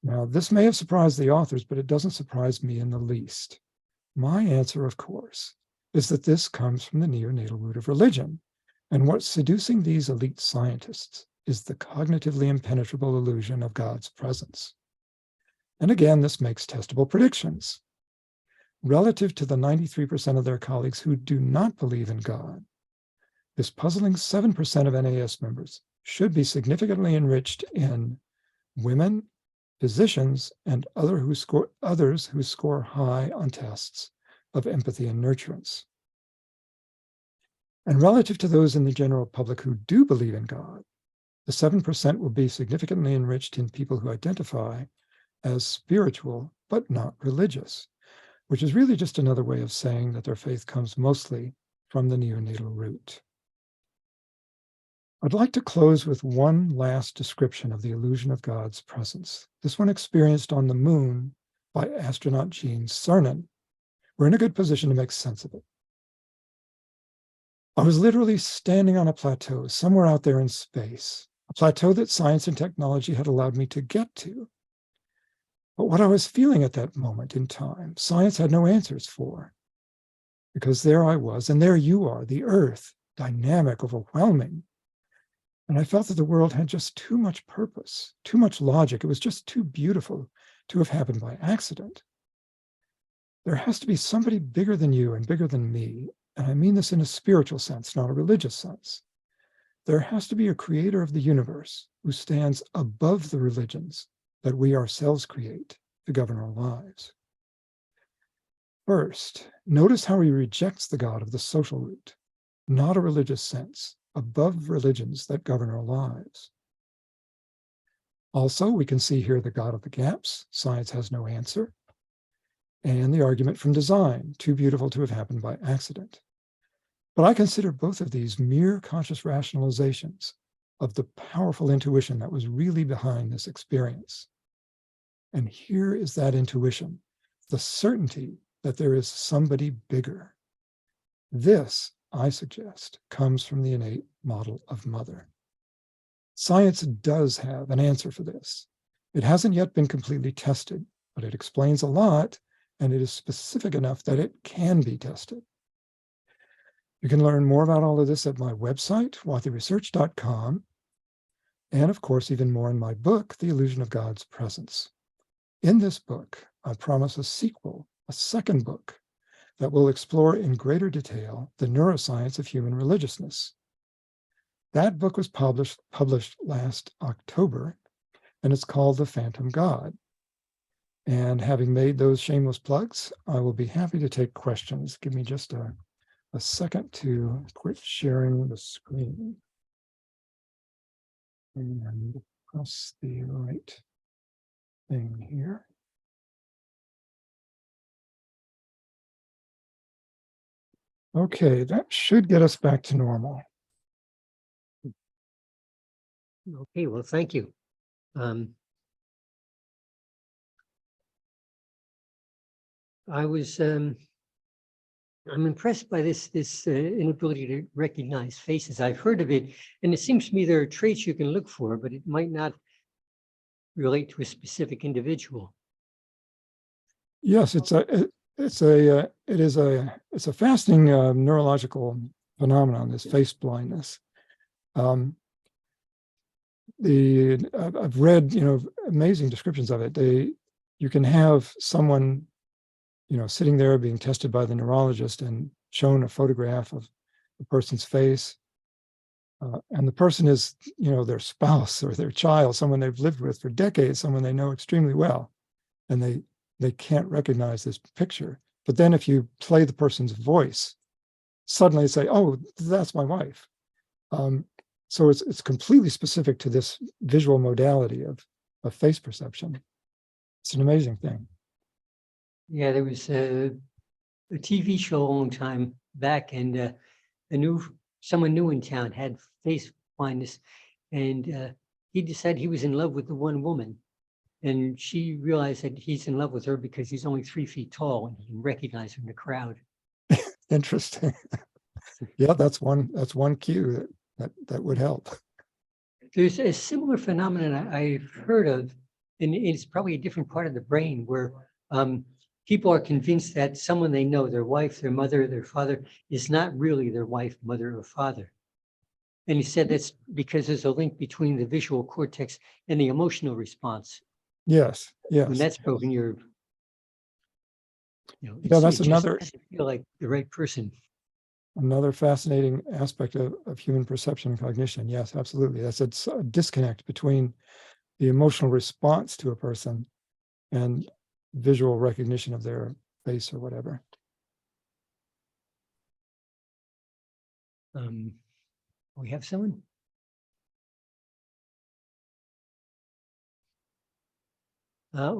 Speaker 3: Now, this may have surprised the authors, but it doesn't surprise me in the least. My answer, of course, is that this comes from the neonatal root of religion, and what's seducing these elite scientists is the cognitively impenetrable illusion of God's presence. And again, this makes testable predictions. Relative to the 93% of their colleagues who do not believe in God, this puzzling 7% of NAS members should be significantly enriched in women, physicians, and others who score high on tests of empathy and nurturance. And relative to those in the general public who do believe in God, the 7% will be significantly enriched in people who identify as spiritual but not religious, which is really just another way of saying that their faith comes mostly from the neonatal root. I'd like to close with one last description of the illusion of God's presence, this one experienced on the moon by astronaut Gene Cernan. We're in a good position to make sense of it. I was literally standing on a plateau somewhere out there in space, a plateau that science and technology had allowed me to get to. But what I was feeling at that moment in time, science had no answers for. Because there I was, and there you are, the Earth, dynamic, overwhelming. And I felt that the world had just too much purpose, too much logic. It was just too beautiful to have happened by accident. There has to be somebody bigger than you and bigger than me. And I mean this in a spiritual sense, not a religious sense. There has to be a creator of the universe who stands above the religions that we ourselves create to govern our lives. First, notice how he rejects the God of the social root, not a religious sense, above religions that govern our lives. Also, we can see here the God of the gaps, science has no answer, and the argument from design, too beautiful to have happened by accident. But I consider both of these mere conscious rationalizations of the powerful intuition that was really behind this experience. And here is that intuition, the certainty that there is somebody bigger. This, I suggest, comes from the innate model of mother. Science does have an answer for this. It hasn't yet been completely tested, but it explains a lot, and it is specific enough that it can be tested. You can learn more about all of this at my website, watheyresearch.com, and of course, even more in my book, The Illusion of God's Presence. In this book, I promise a sequel, a second book, that will explore in greater detail the neuroscience of human religiousness. That book was published last October, and it's called The Phantom God. And having made those shameless plugs, I will be happy to take questions. Give me just a second to quit sharing the screen and press the right thing here. Okay, that should get us back to normal.
Speaker 2: Okay, well, thank you. I'm impressed by this inability to recognize faces. I've heard of it, and it seems to me there are traits you can look for, but it might not relate to a specific individual.
Speaker 3: Yes, it's a fascinating neurological phenomenon, this face blindness. I've read, amazing descriptions of it. You can have someone, sitting there being tested by the neurologist and shown a photograph of the person's face, and the person is, their spouse or their child, someone they've lived with for decades, someone they know extremely well, and they can't recognize this picture. But then if you play the person's voice, suddenly say, oh, that's my wife. So it's completely specific to this visual modality of face perception. It's an amazing thing.
Speaker 2: Yeah, there was a TV show a long time back, and someone new in town had face blindness, and he decided he was in love with the one woman. And she realized that he's in love with her because he's only 3 feet tall and he can recognize her in the crowd.
Speaker 3: Interesting. Yeah, that's one cue that would help.
Speaker 2: There's a similar phenomenon I've heard of, and it's probably a different part of the brain where people are convinced that someone they know, their wife, their mother, their father, is not really their wife, mother, or father. And he said that's because there's a link between the visual cortex and the emotional response.
Speaker 3: Yes.
Speaker 2: When that's broken, yeah,
Speaker 3: that's another
Speaker 2: feel like the right person.
Speaker 3: Another fascinating aspect of human perception and cognition. Yes, absolutely. That's a disconnect between the emotional response to a person and visual recognition of their face or whatever.
Speaker 2: We have someone?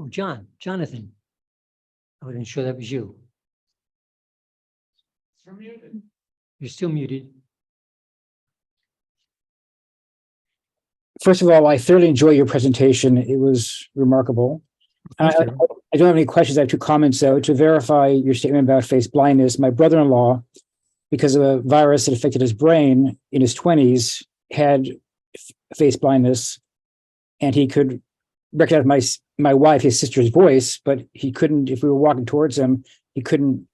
Speaker 2: Jonathan. I wasn't sure that was you.
Speaker 5: You're muted.
Speaker 2: You're still muted.
Speaker 5: First of all, I thoroughly enjoyed your presentation. It was remarkable. I don't have any questions. I have 2 comments, though. To verify your statement about face blindness, my brother-in-law, because of a virus that affected his brain in his 20s, had face blindness, and he could recognize my wife, his sister's voice, but he couldn't, if we were walking towards him, he couldn't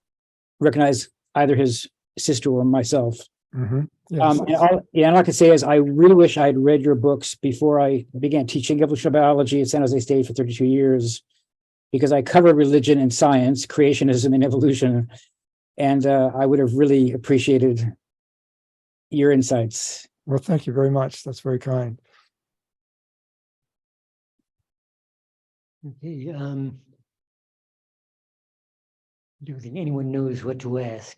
Speaker 5: recognize either his sister or myself.
Speaker 3: Mm-hmm. Yes.
Speaker 5: And all I can say is I really wish I had read your books before I began teaching evolutionary biology at San Jose State for 32 years, because I cover religion and science, creationism and evolution, and I would have really appreciated your insights.
Speaker 3: Well, thank you very much. That's very kind.
Speaker 2: Okay. I don't think anyone knows what to ask.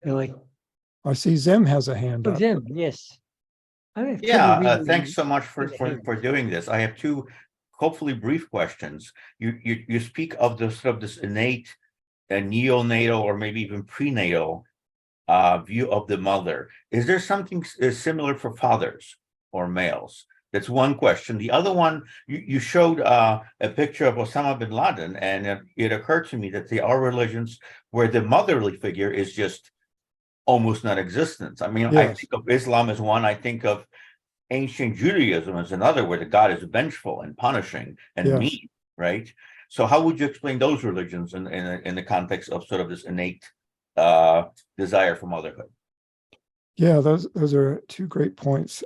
Speaker 3: I see Zim has a hand up.
Speaker 2: Zim, yes.
Speaker 6: Thanks so much for doing this. I have 2 hopefully brief questions. You speak of this innate neonatal or maybe even prenatal view of the mother. Is there something similar for fathers or males? That's one question. The other one, you showed a picture of Osama bin Laden, and it occurred to me that there are religions where the motherly figure is just almost non-existent. I mean, yes. I think of Islam as one. I think of ancient Judaism as another, where the God is vengeful and punishing and mean, right? So how would you explain those religions in the context of sort of this innate desire for motherhood?
Speaker 3: Yeah, those are two great points.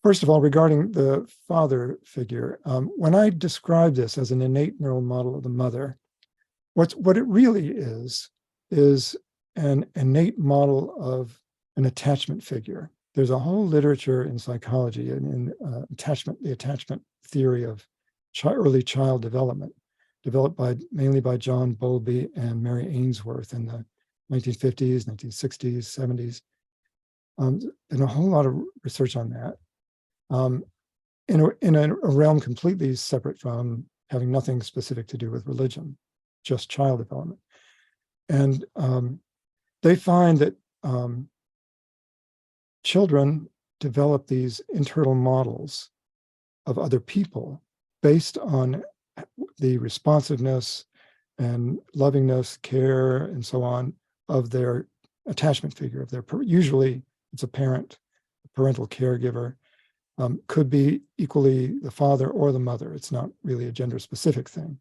Speaker 3: First of all, regarding the father figure, when I describe this as an innate neural model of the mother, what it really is an innate model of an attachment figure. There's a whole literature in psychology and in the attachment theory of early child development, developed mainly by John Bowlby and Mary Ainsworth in the 1950s, 1960s, 70s, and a whole lot of research on that. In a realm completely separate from having nothing specific to do with religion, just child development. And they find that children develop these internal models of other people based on the responsiveness and lovingness, care, and so on of their attachment figure, of their, usually it's a parent, a parental caregiver. Could be equally the father or the mother. It's not really a gender specific thing.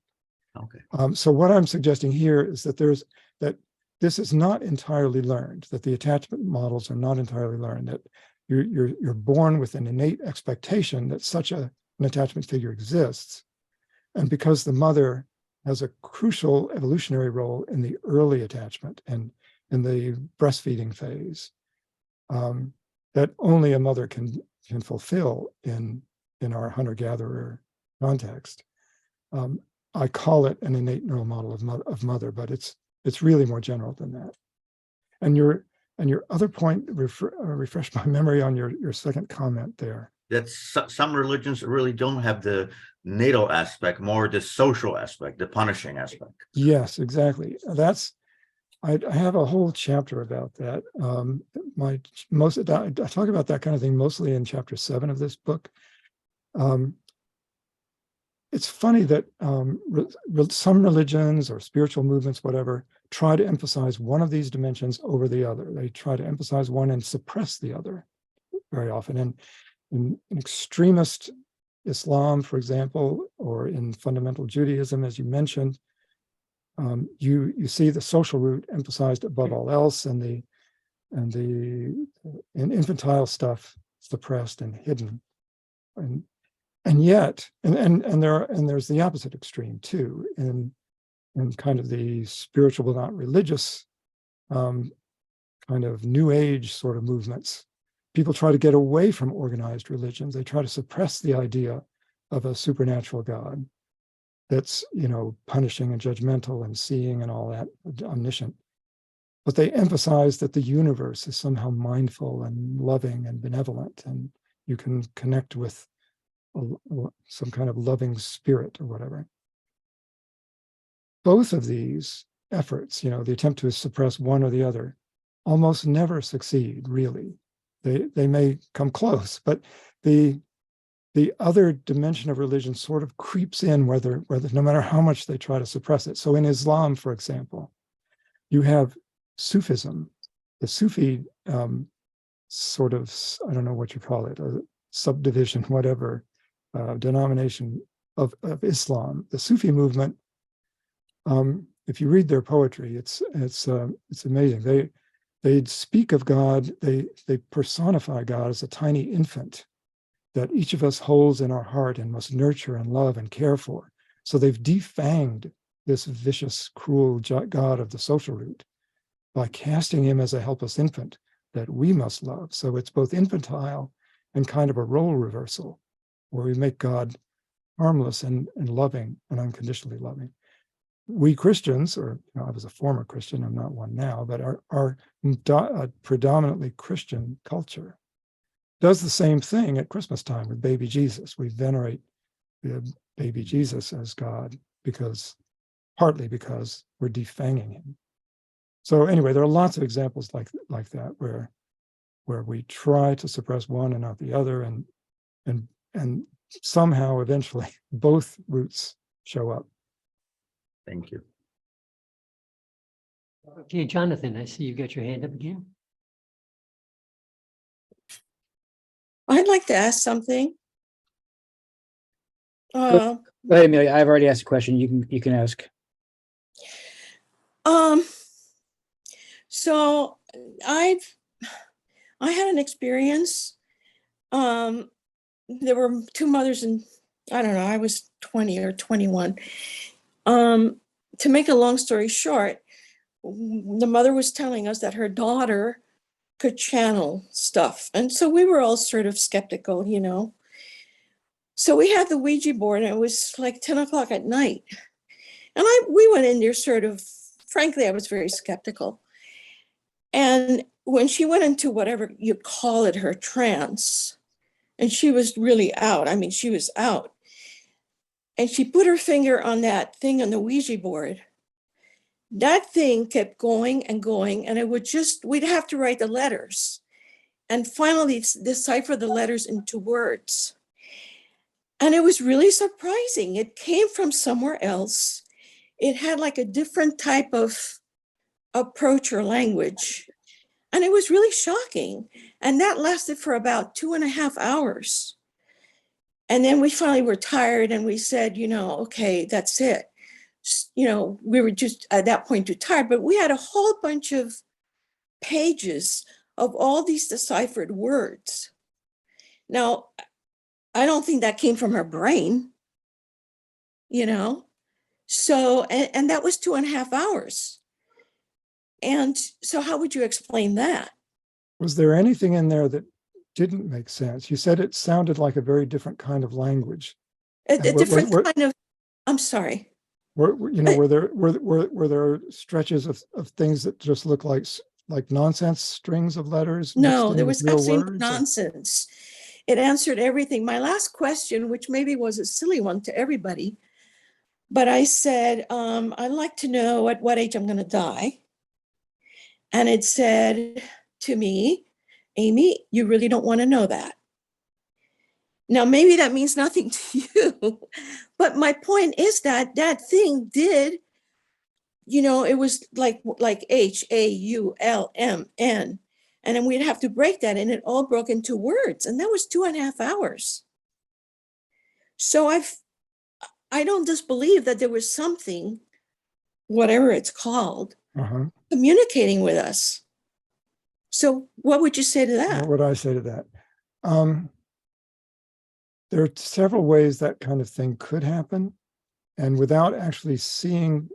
Speaker 6: Okay.
Speaker 3: So what I'm suggesting here is that this is not entirely learned, that the attachment models are not entirely learned, that you're born with an innate expectation that such an attachment figure exists. And because the mother has a crucial evolutionary role in the early attachment and in the breastfeeding phase, that only a mother can fulfill in our hunter-gatherer context. I call it an innate neural model of mother, but it's really more general than that. And your other point, refresh my memory on your second comment there.
Speaker 6: That some religions really don't have the natal aspect, more the social aspect, the punishing aspect.
Speaker 3: Yes, exactly. I have a whole chapter about that. I talk about that kind of thing mostly in chapter 7 of this book. It's funny that some religions or spiritual movements, whatever, try to emphasize one of these dimensions over the other. They try to emphasize one and suppress the other very often. And in extremist Islam, for example, or in fundamental Judaism, as you mentioned, you see the social root emphasized above all else, and the infantile stuff suppressed and hidden, and yet there's the opposite extreme too, in kind of the spiritual but not religious kind of new age sort of movements. People try to get away from organized religions. They try to suppress the idea of a supernatural God that's, punishing and judgmental and seeing and all that, omniscient. But they emphasize that the universe is somehow mindful and loving and benevolent, and you can connect with some kind of loving spirit or whatever. Both of these efforts, the attempt to suppress one or the other, almost never succeed, really. They may come close, but the other dimension of religion sort of creeps in whether no matter how much they try to suppress it. So in Islam, for example, you have Sufism, the Sufi sort of, I don't know what you call it, a subdivision, whatever, denomination of Islam. The Sufi movement, if you read their poetry, it's amazing. They speak of God, they personify God as a tiny infant that each of us holds in our heart and must nurture and love and care for. So they've defanged this vicious, cruel God of the social root by casting him as a helpless infant that we must love. So it's both infantile and kind of a role reversal, where we make God harmless and loving and unconditionally loving. We Christians, or I was a former Christian, I'm not one now, but our predominantly Christian culture does the same thing at Christmas time with baby Jesus. We venerate the baby Jesus as God partly because we're defanging him. So anyway, there are lots of examples like that where we try to suppress one and not the other, and somehow eventually both roots show up.
Speaker 6: Thank you.
Speaker 2: Okay, Jonathan, I see you've got your hand up again.
Speaker 7: I'd like to ask something.
Speaker 5: Go ahead, Amelia. I've already asked a question. You can ask.
Speaker 7: So I've I had an experience. There were two mothers, and I don't know, I was 20 or 21. To make a long story short, the mother was telling us that her daughter could channel stuff. And so we were all sort of skeptical, you know. So we had the Ouija board, and it was like 10 o'clock at night. And we went in there sort of, frankly, I was very skeptical. And when she went into whatever you call it, her trance, and she was really out. I mean, she was out. And she put her finger on that thing on the Ouija board. That thing kept going and going, and it would just, we'd have to write the letters and finally decipher the letters into words. And it was really surprising. It came from somewhere else. It had like a different type of approach or language. And it was really shocking. And that lasted for about 2.5 hours. And then we finally were tired and we said, you know, okay, that's it. You know, we were just at that point too tired, but we had a whole bunch of pages of all these deciphered words. Now, I don't think that came from her brain, you know? So, and that was 2.5 hours. And so how would you explain that?
Speaker 3: Was there anything in there that didn't make sense? You said it sounded like a very different kind of language.
Speaker 7: A different kind of, I'm sorry.
Speaker 3: Were there stretches of things that just look like nonsense strings of letters?
Speaker 7: No, there was absolutely nonsense. It answered everything. My last question, which maybe was a silly one to everybody, but I said, I'd like to know at what age I'm going to die. And it said to me, Amy, you really don't want to know that. Now, maybe that means nothing to you, but my point is that that thing did, you know, it was like HAULMN. And then we'd have to break that, and it all broke into words. And that was 2.5 hours. So I don't disbelieve that there was something, whatever it's called, communicating with us. So what would you say to that?
Speaker 3: What would I say to that? There are several ways that kind of thing could happen. And without actually seeing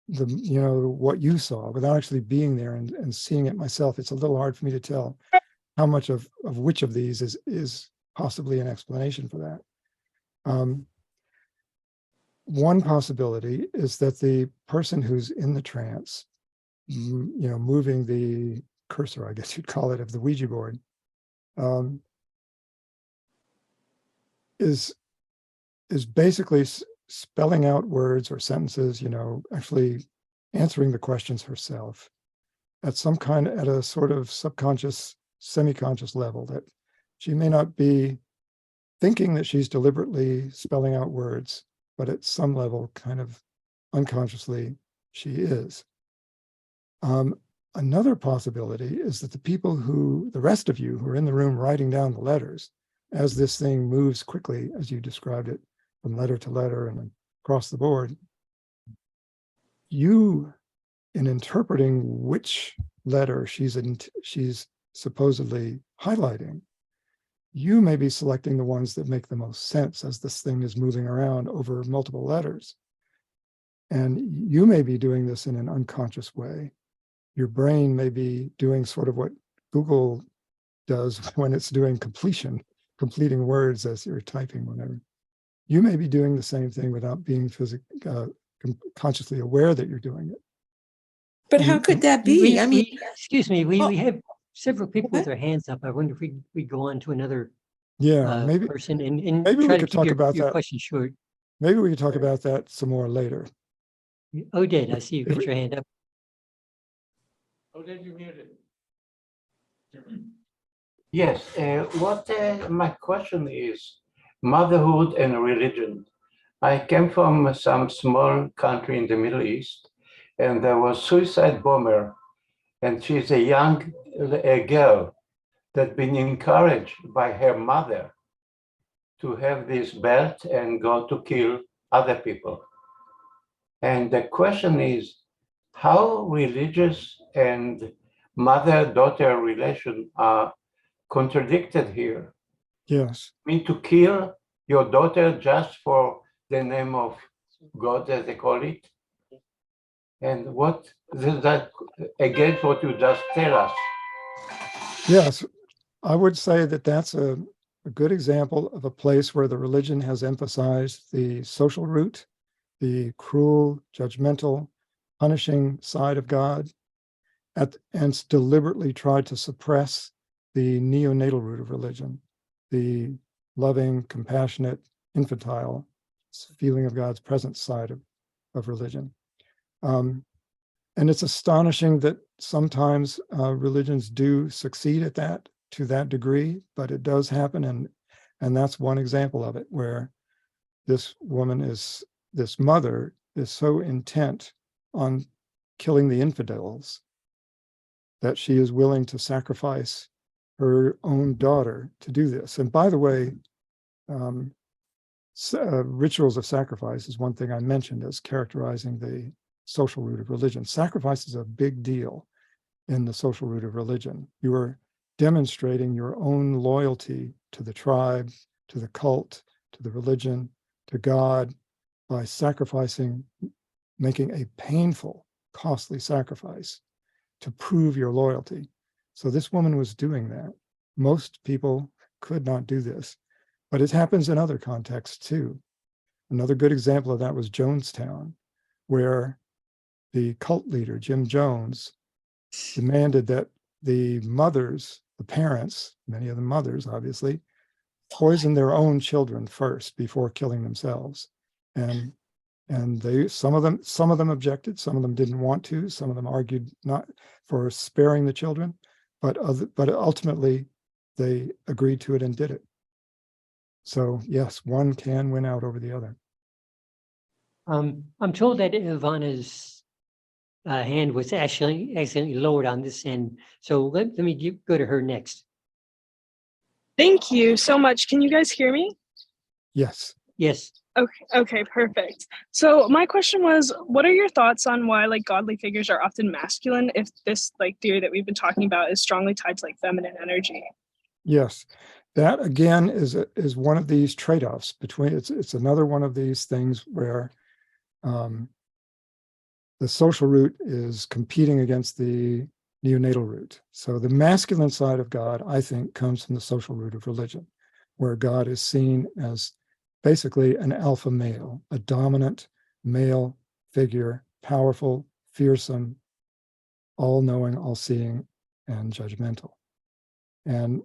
Speaker 3: what you saw, without actually being there and seeing it myself, it's a little hard for me to tell how much of which of these is possibly an explanation for that. One possibility is that the person who's in the trance, moving the cursor, I guess you'd call it, of the Ouija board, is basically spelling out words or sentences, actually answering the questions herself at a sort of subconscious, semi-conscious level, that she may not be thinking that she's deliberately spelling out words, but at some level, kind of unconsciously, she is. Another possibility is that the rest of you who are in the room writing down the letters, as this thing moves quickly, as you described it, from letter to letter and across the board, you, in interpreting which letter she's supposedly highlighting, you may be selecting the ones that make the most sense as this thing is moving around over multiple letters. And you may be doing this in an unconscious way. Your brain may be doing sort of what Google does when it's doing completing words as you're typing, whatever. You may be doing the same thing without being consciously aware that you're doing it.
Speaker 7: But how could that be?
Speaker 2: Excuse me, we have several people with their hands up. I wonder if we go on to another person and
Speaker 3: maybe
Speaker 2: try
Speaker 3: we could talk about
Speaker 2: your
Speaker 3: that.
Speaker 2: question short.
Speaker 3: Maybe we could talk about that some more later.
Speaker 2: Oded, I see you got your hand up.
Speaker 1: Oded, you muted.
Speaker 8: Yes, my question is motherhood and religion. I came from some small country in the Middle East, and there was suicide bomber, and she's a young girl that's been encouraged by her mother to have this belt and go to kill other people. And the question is, how religious and mother-daughter relation are contradicted here.
Speaker 3: Yes.
Speaker 8: I mean, to kill your daughter just for the name of God, as they call it. And what is that against what you just tell us?
Speaker 3: Yes, I would say that that's a good example of a place where the religion has emphasized the social root, the cruel, judgmental, punishing side of God, and it's deliberately tried to suppress the neonatal root of religion, the loving, compassionate, infantile feeling of God's presence side of religion. And it's astonishing that sometimes religions do succeed at that to that degree, but it does happen. And that's one example of it, where this mother is so intent on killing the infidels that she is willing to sacrifice her own daughter to do this. And by the way, rituals of sacrifice is one thing I mentioned as characterizing the social root of religion. Sacrifice is a big deal in the social root of religion. You are demonstrating your own loyalty to the tribe, to the cult, to the religion, to God by sacrificing, making a painful, costly sacrifice to prove your loyalty. So this woman was doing that. Most people could not do this, but it happens in other contexts too. Another good example of that was Jonestown, where the cult leader, Jim Jones, demanded that the mothers, the parents, many of the mothers, obviously, poison their own children first before killing themselves. And some of them objected, some of them didn't want to, some of them argued not for sparing the children, but ultimately they agreed to it and did it. So yes, one can win out over the other.
Speaker 2: I'm told that Ivana's hand was actually accidentally lowered on this end. So let me go to her next.
Speaker 9: Thank you so much. Can you guys hear me?
Speaker 3: Yes.
Speaker 2: Yes.
Speaker 9: Okay, perfect. So my question was, what are your thoughts on why godly figures are often masculine if this theory that we've been talking about is strongly tied to feminine energy?
Speaker 3: Yes, that again is one of these trade-offs between it's another one of these things where the social root is competing against the neonatal root. So the masculine side of God, I think, comes from the social root of religion, where God is seen as basically an alpha male, a dominant male figure, powerful, fearsome, all-knowing, all-seeing, and judgmental. And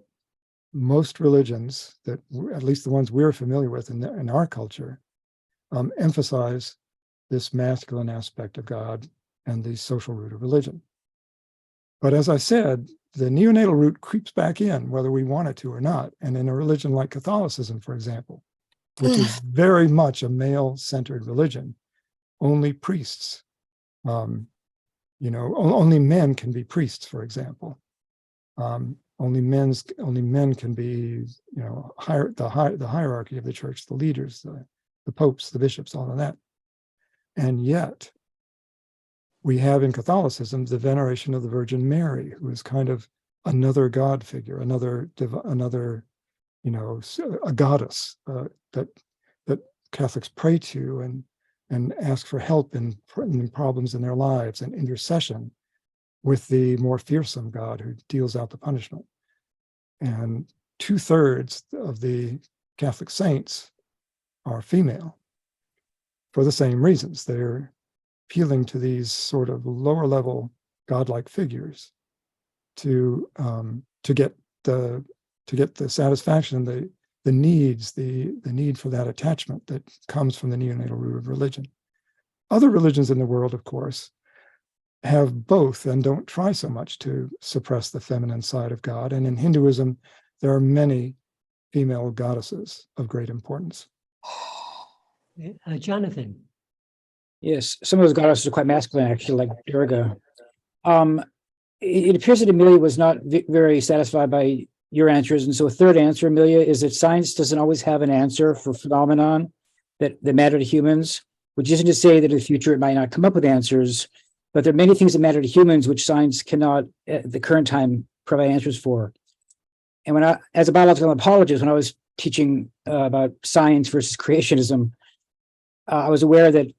Speaker 3: most religions, that at least the ones we're familiar with in our culture, emphasize this masculine aspect of God and the social root of religion. But as I said, the neonatal root creeps back in, whether we want it to or not. And in a religion like Catholicism, for example, which is very much a male-centered religion, only priests, only men can be priests, for example. Only men can be, the hierarchy of the church, the leaders, the popes, the bishops, all of that. And yet, we have in Catholicism the veneration of the Virgin Mary, who is kind of another God figure, another a goddess that Catholics pray to and ask for help in problems in their lives and intercession with the more fearsome God who deals out the punishment. And 2/3 of the Catholic saints are female for the same reasons. They're appealing to these sort of lower level godlike figures to get the satisfaction, the need for that attachment that comes from the neonatal root of religion. Other religions in the world, of course, have both and don't try so much to suppress the feminine side of God. And in Hinduism, there are many female goddesses of great importance.
Speaker 2: Jonathan.
Speaker 5: Yes, some of those goddesses are quite masculine, actually, like Durga. It appears that Amelia was not very satisfied by your answers. And so a third answer, Amelia, is that science doesn't always have an answer for phenomenon that matter to humans, which isn't to say that in the future it might not come up with answers, But there are many things that matter to humans which science cannot, at the current time, provide answers for. And when as a biological anthropologist, when I was teaching about science versus creationism, I was aware that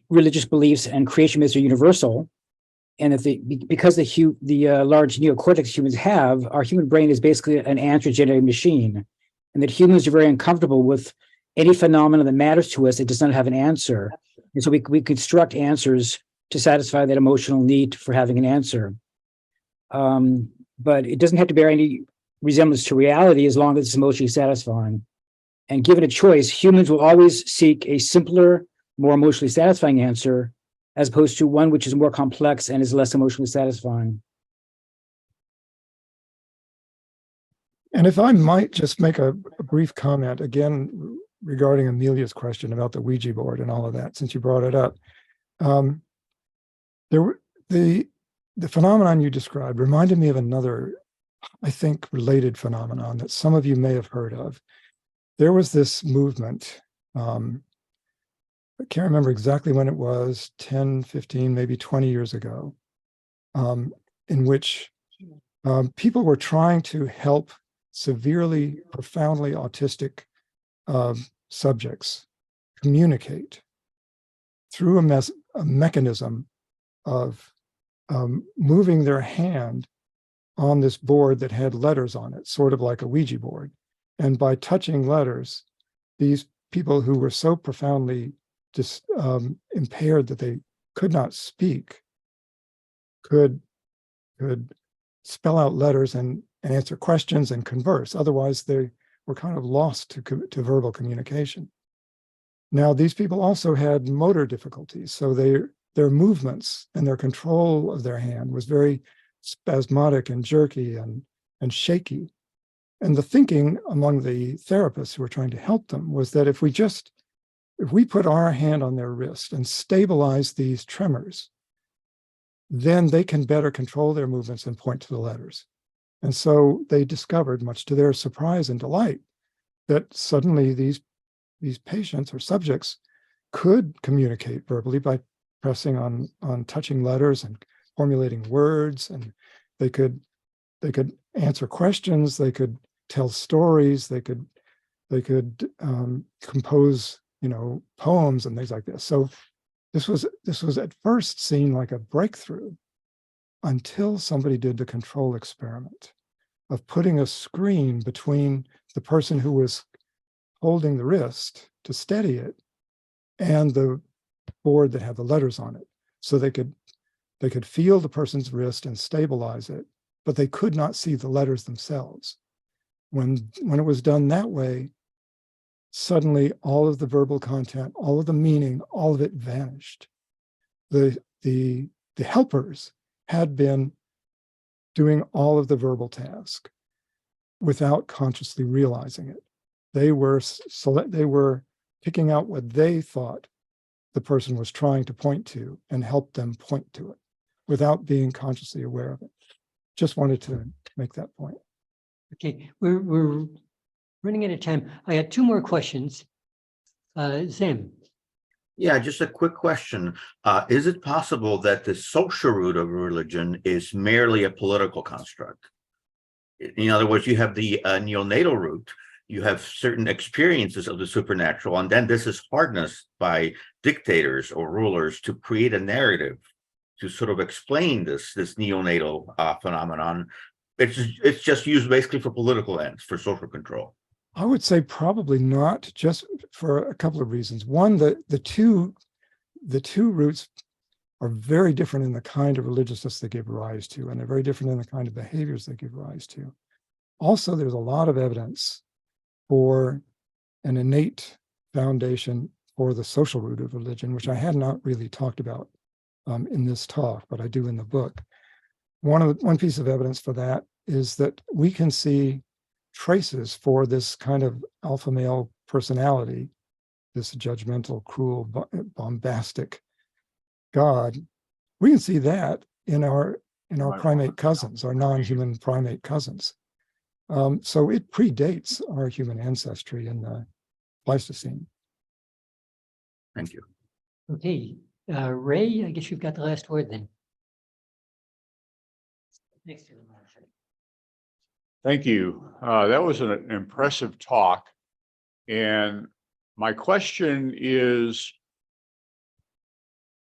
Speaker 5: religious beliefs and creation myths are universal, and that because the large neocortex humans have, our human brain is basically an answer-generating machine, and that humans are very uncomfortable with any phenomenon that matters to us that does not have an answer. And so we construct answers to satisfy that emotional need for having an answer. But it doesn't have to bear any resemblance to reality as long as it's emotionally satisfying. And given a choice, humans will always seek a simpler, more emotionally satisfying answer, as opposed to one which is more complex and is less emotionally satisfying.
Speaker 3: And if I might just make a brief comment again regarding Amelia's question about the Ouija board and all of that, since you brought it up. The phenomenon you described reminded me of another, I think, related phenomenon that some of you may have heard of. There was this movement, I can't remember exactly when it was, 10, 15, maybe 20 years ago, in which people were trying to help severely, profoundly autistic subjects communicate through a mechanism of moving their hand on this board that had letters on it, sort of like a Ouija board. And by touching letters, these people who were so profoundly impaired that they could not speak could spell out letters and answer questions and converse. Otherwise, they were kind of lost to verbal communication. Now, these people also had motor difficulties, so their movements and their control of their hand was very spasmodic and jerky and shaky. And the thinking among the therapists who were trying to help them was that if we put our hand on their wrist and stabilize these tremors, then they can better control their movements and point to the letters. And so they discovered, much to their surprise and delight, that suddenly these patients or subjects could communicate verbally by pressing on touching letters and formulating words, and they could answer questions, they could tell stories, they could compose, poems and things like this. So this was at first seen like a breakthrough until somebody did the control experiment of putting a screen between the person who was holding the wrist to steady it and the board that had the letters on it. So they could feel the person's wrist and stabilize it, but they could not see the letters themselves. When it was done that way, suddenly all of the verbal content, all of the meaning, all of it vanished. The helpers had been doing all of the verbal task without consciously realizing it. They were picking out what they thought the person was trying to point to and help them point to it without being consciously aware of it. Just wanted to make that point.
Speaker 2: Okay, we're running out of time. I had two more questions. Sam.
Speaker 6: Yeah, just a quick question. Is it possible that the social root of religion is merely a political construct? In other words, you have the neonatal root, you have certain experiences of the supernatural, and then this is harnessed by dictators or rulers to create a narrative to sort of explain this neonatal phenomenon. It's just used basically for political ends, for social control.
Speaker 3: I would say probably not, just for a couple of reasons. One, the two roots are very different in the kind of religiousness they give rise to, and they're very different in the kind of behaviors they give rise to. Also, there's a lot of evidence for an innate foundation for the social root of religion, which I had not really talked about in this talk, but I do in the book. One piece of evidence for that is that we can see traces for this kind of alpha male personality, this judgmental, cruel, bombastic God. We can see that in our primate cousins, our non-human primate cousins. So it predates our human ancestry in the Pleistocene.
Speaker 6: Thank you.
Speaker 2: Okay, Ray, I guess you've got the last word then. Next to the motion.
Speaker 1: Thank you. That was an impressive talk. And my question is,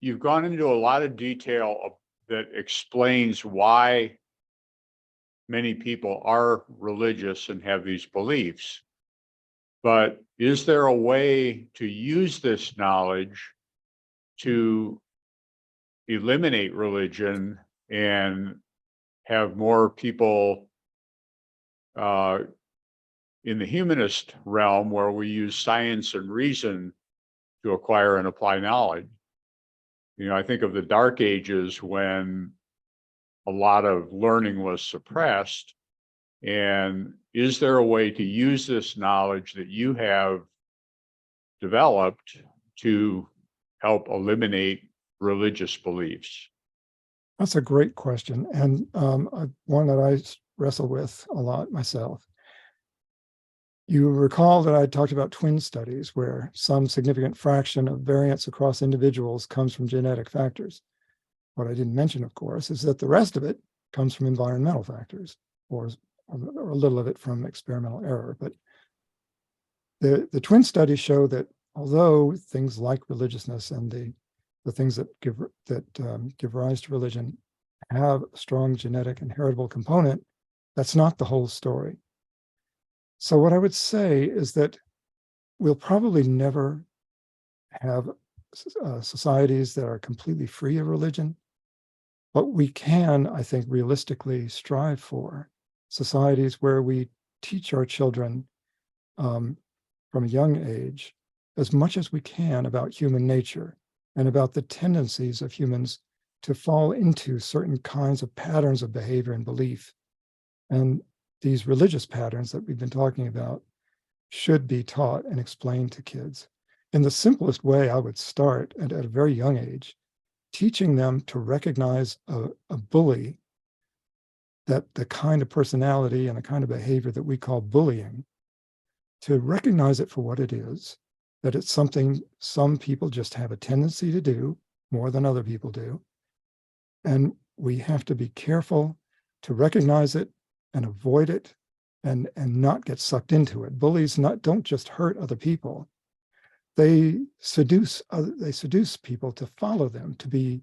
Speaker 1: you've gone into a lot of detail that explains why many people are religious and have these beliefs. But is there a way to use this knowledge to eliminate religion and have more people in the humanist realm, where we use science and reason to acquire and apply knowledge? You know, I think of the Dark Ages when a lot of learning was suppressed. And is there a way to use this knowledge that you have developed to help eliminate religious beliefs?
Speaker 3: That's a great question, and one that I wrestle with a lot myself. You recall that I talked about twin studies where some significant fraction of variance across individuals comes from genetic factors. What I didn't mention, of course, is that the rest of it comes from environmental factors, or a little of it from experimental error. But the twin studies show that although things like religiousness and the things that give rise to religion have a strong genetic and heritable component, that's not the whole story. So what I would say is that we'll probably never have societies that are completely free of religion, but we can, I think, realistically strive for societies where we teach our children from a young age as much as we can about human nature and about the tendencies of humans to fall into certain kinds of patterns of behavior and belief. And these religious patterns that we've been talking about should be taught and explained to kids. In the simplest way, I would start at a very young age, teaching them to recognize a bully, that the kind of personality and the kind of behavior that we call bullying, to recognize it for what it is, that it's something some people just have a tendency to do more than other people do. And we have to be careful to recognize it and avoid it and not get sucked into it. Bullies don't just hurt other people. They seduce people to follow them, to be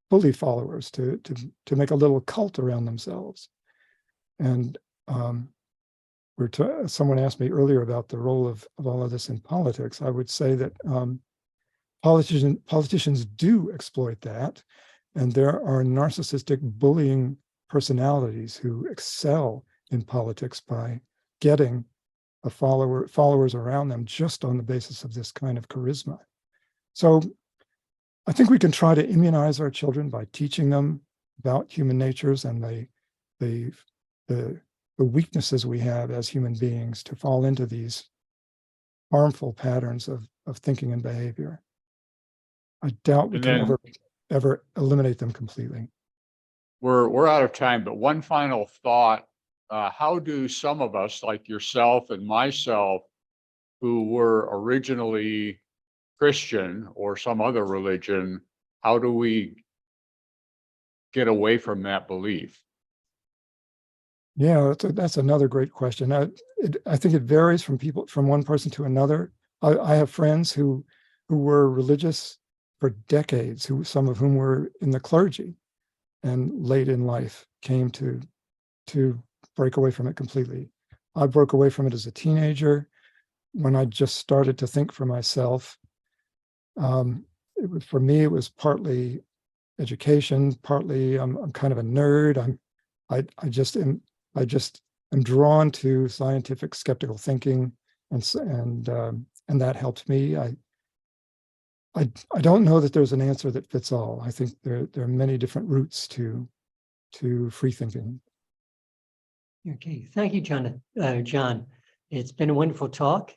Speaker 3: bully followers, to make a little cult around themselves. And someone asked me earlier about the role of all of this in politics. I would say that politicians do exploit that, and there are narcissistic bullying personalities who excel in politics by getting followers around them just on the basis of this kind of charisma. So I think we can try to immunize our children by teaching them about human natures and the weaknesses we have as human beings to fall into these harmful patterns of thinking and behavior. I doubt we can ever eliminate them completely.
Speaker 1: We're out of time, but one final thought. How do some of us, like yourself and myself, who were originally Christian or some other religion, how do we get away from that belief?
Speaker 3: Yeah, that's another great question. I think it varies from one person to another. I have friends who were religious for decades, some of whom were in the clergy, and late in life came to break away from it completely. I broke away from it as a teenager when I just started to think for myself. For me, it was partly education, partly I'm kind of a nerd. I just am drawn to scientific skeptical thinking, and that helped me. I don't know that there's an answer that fits all. I think there are many different routes to free thinking.
Speaker 2: Okay, thank you, John. It's been a wonderful talk.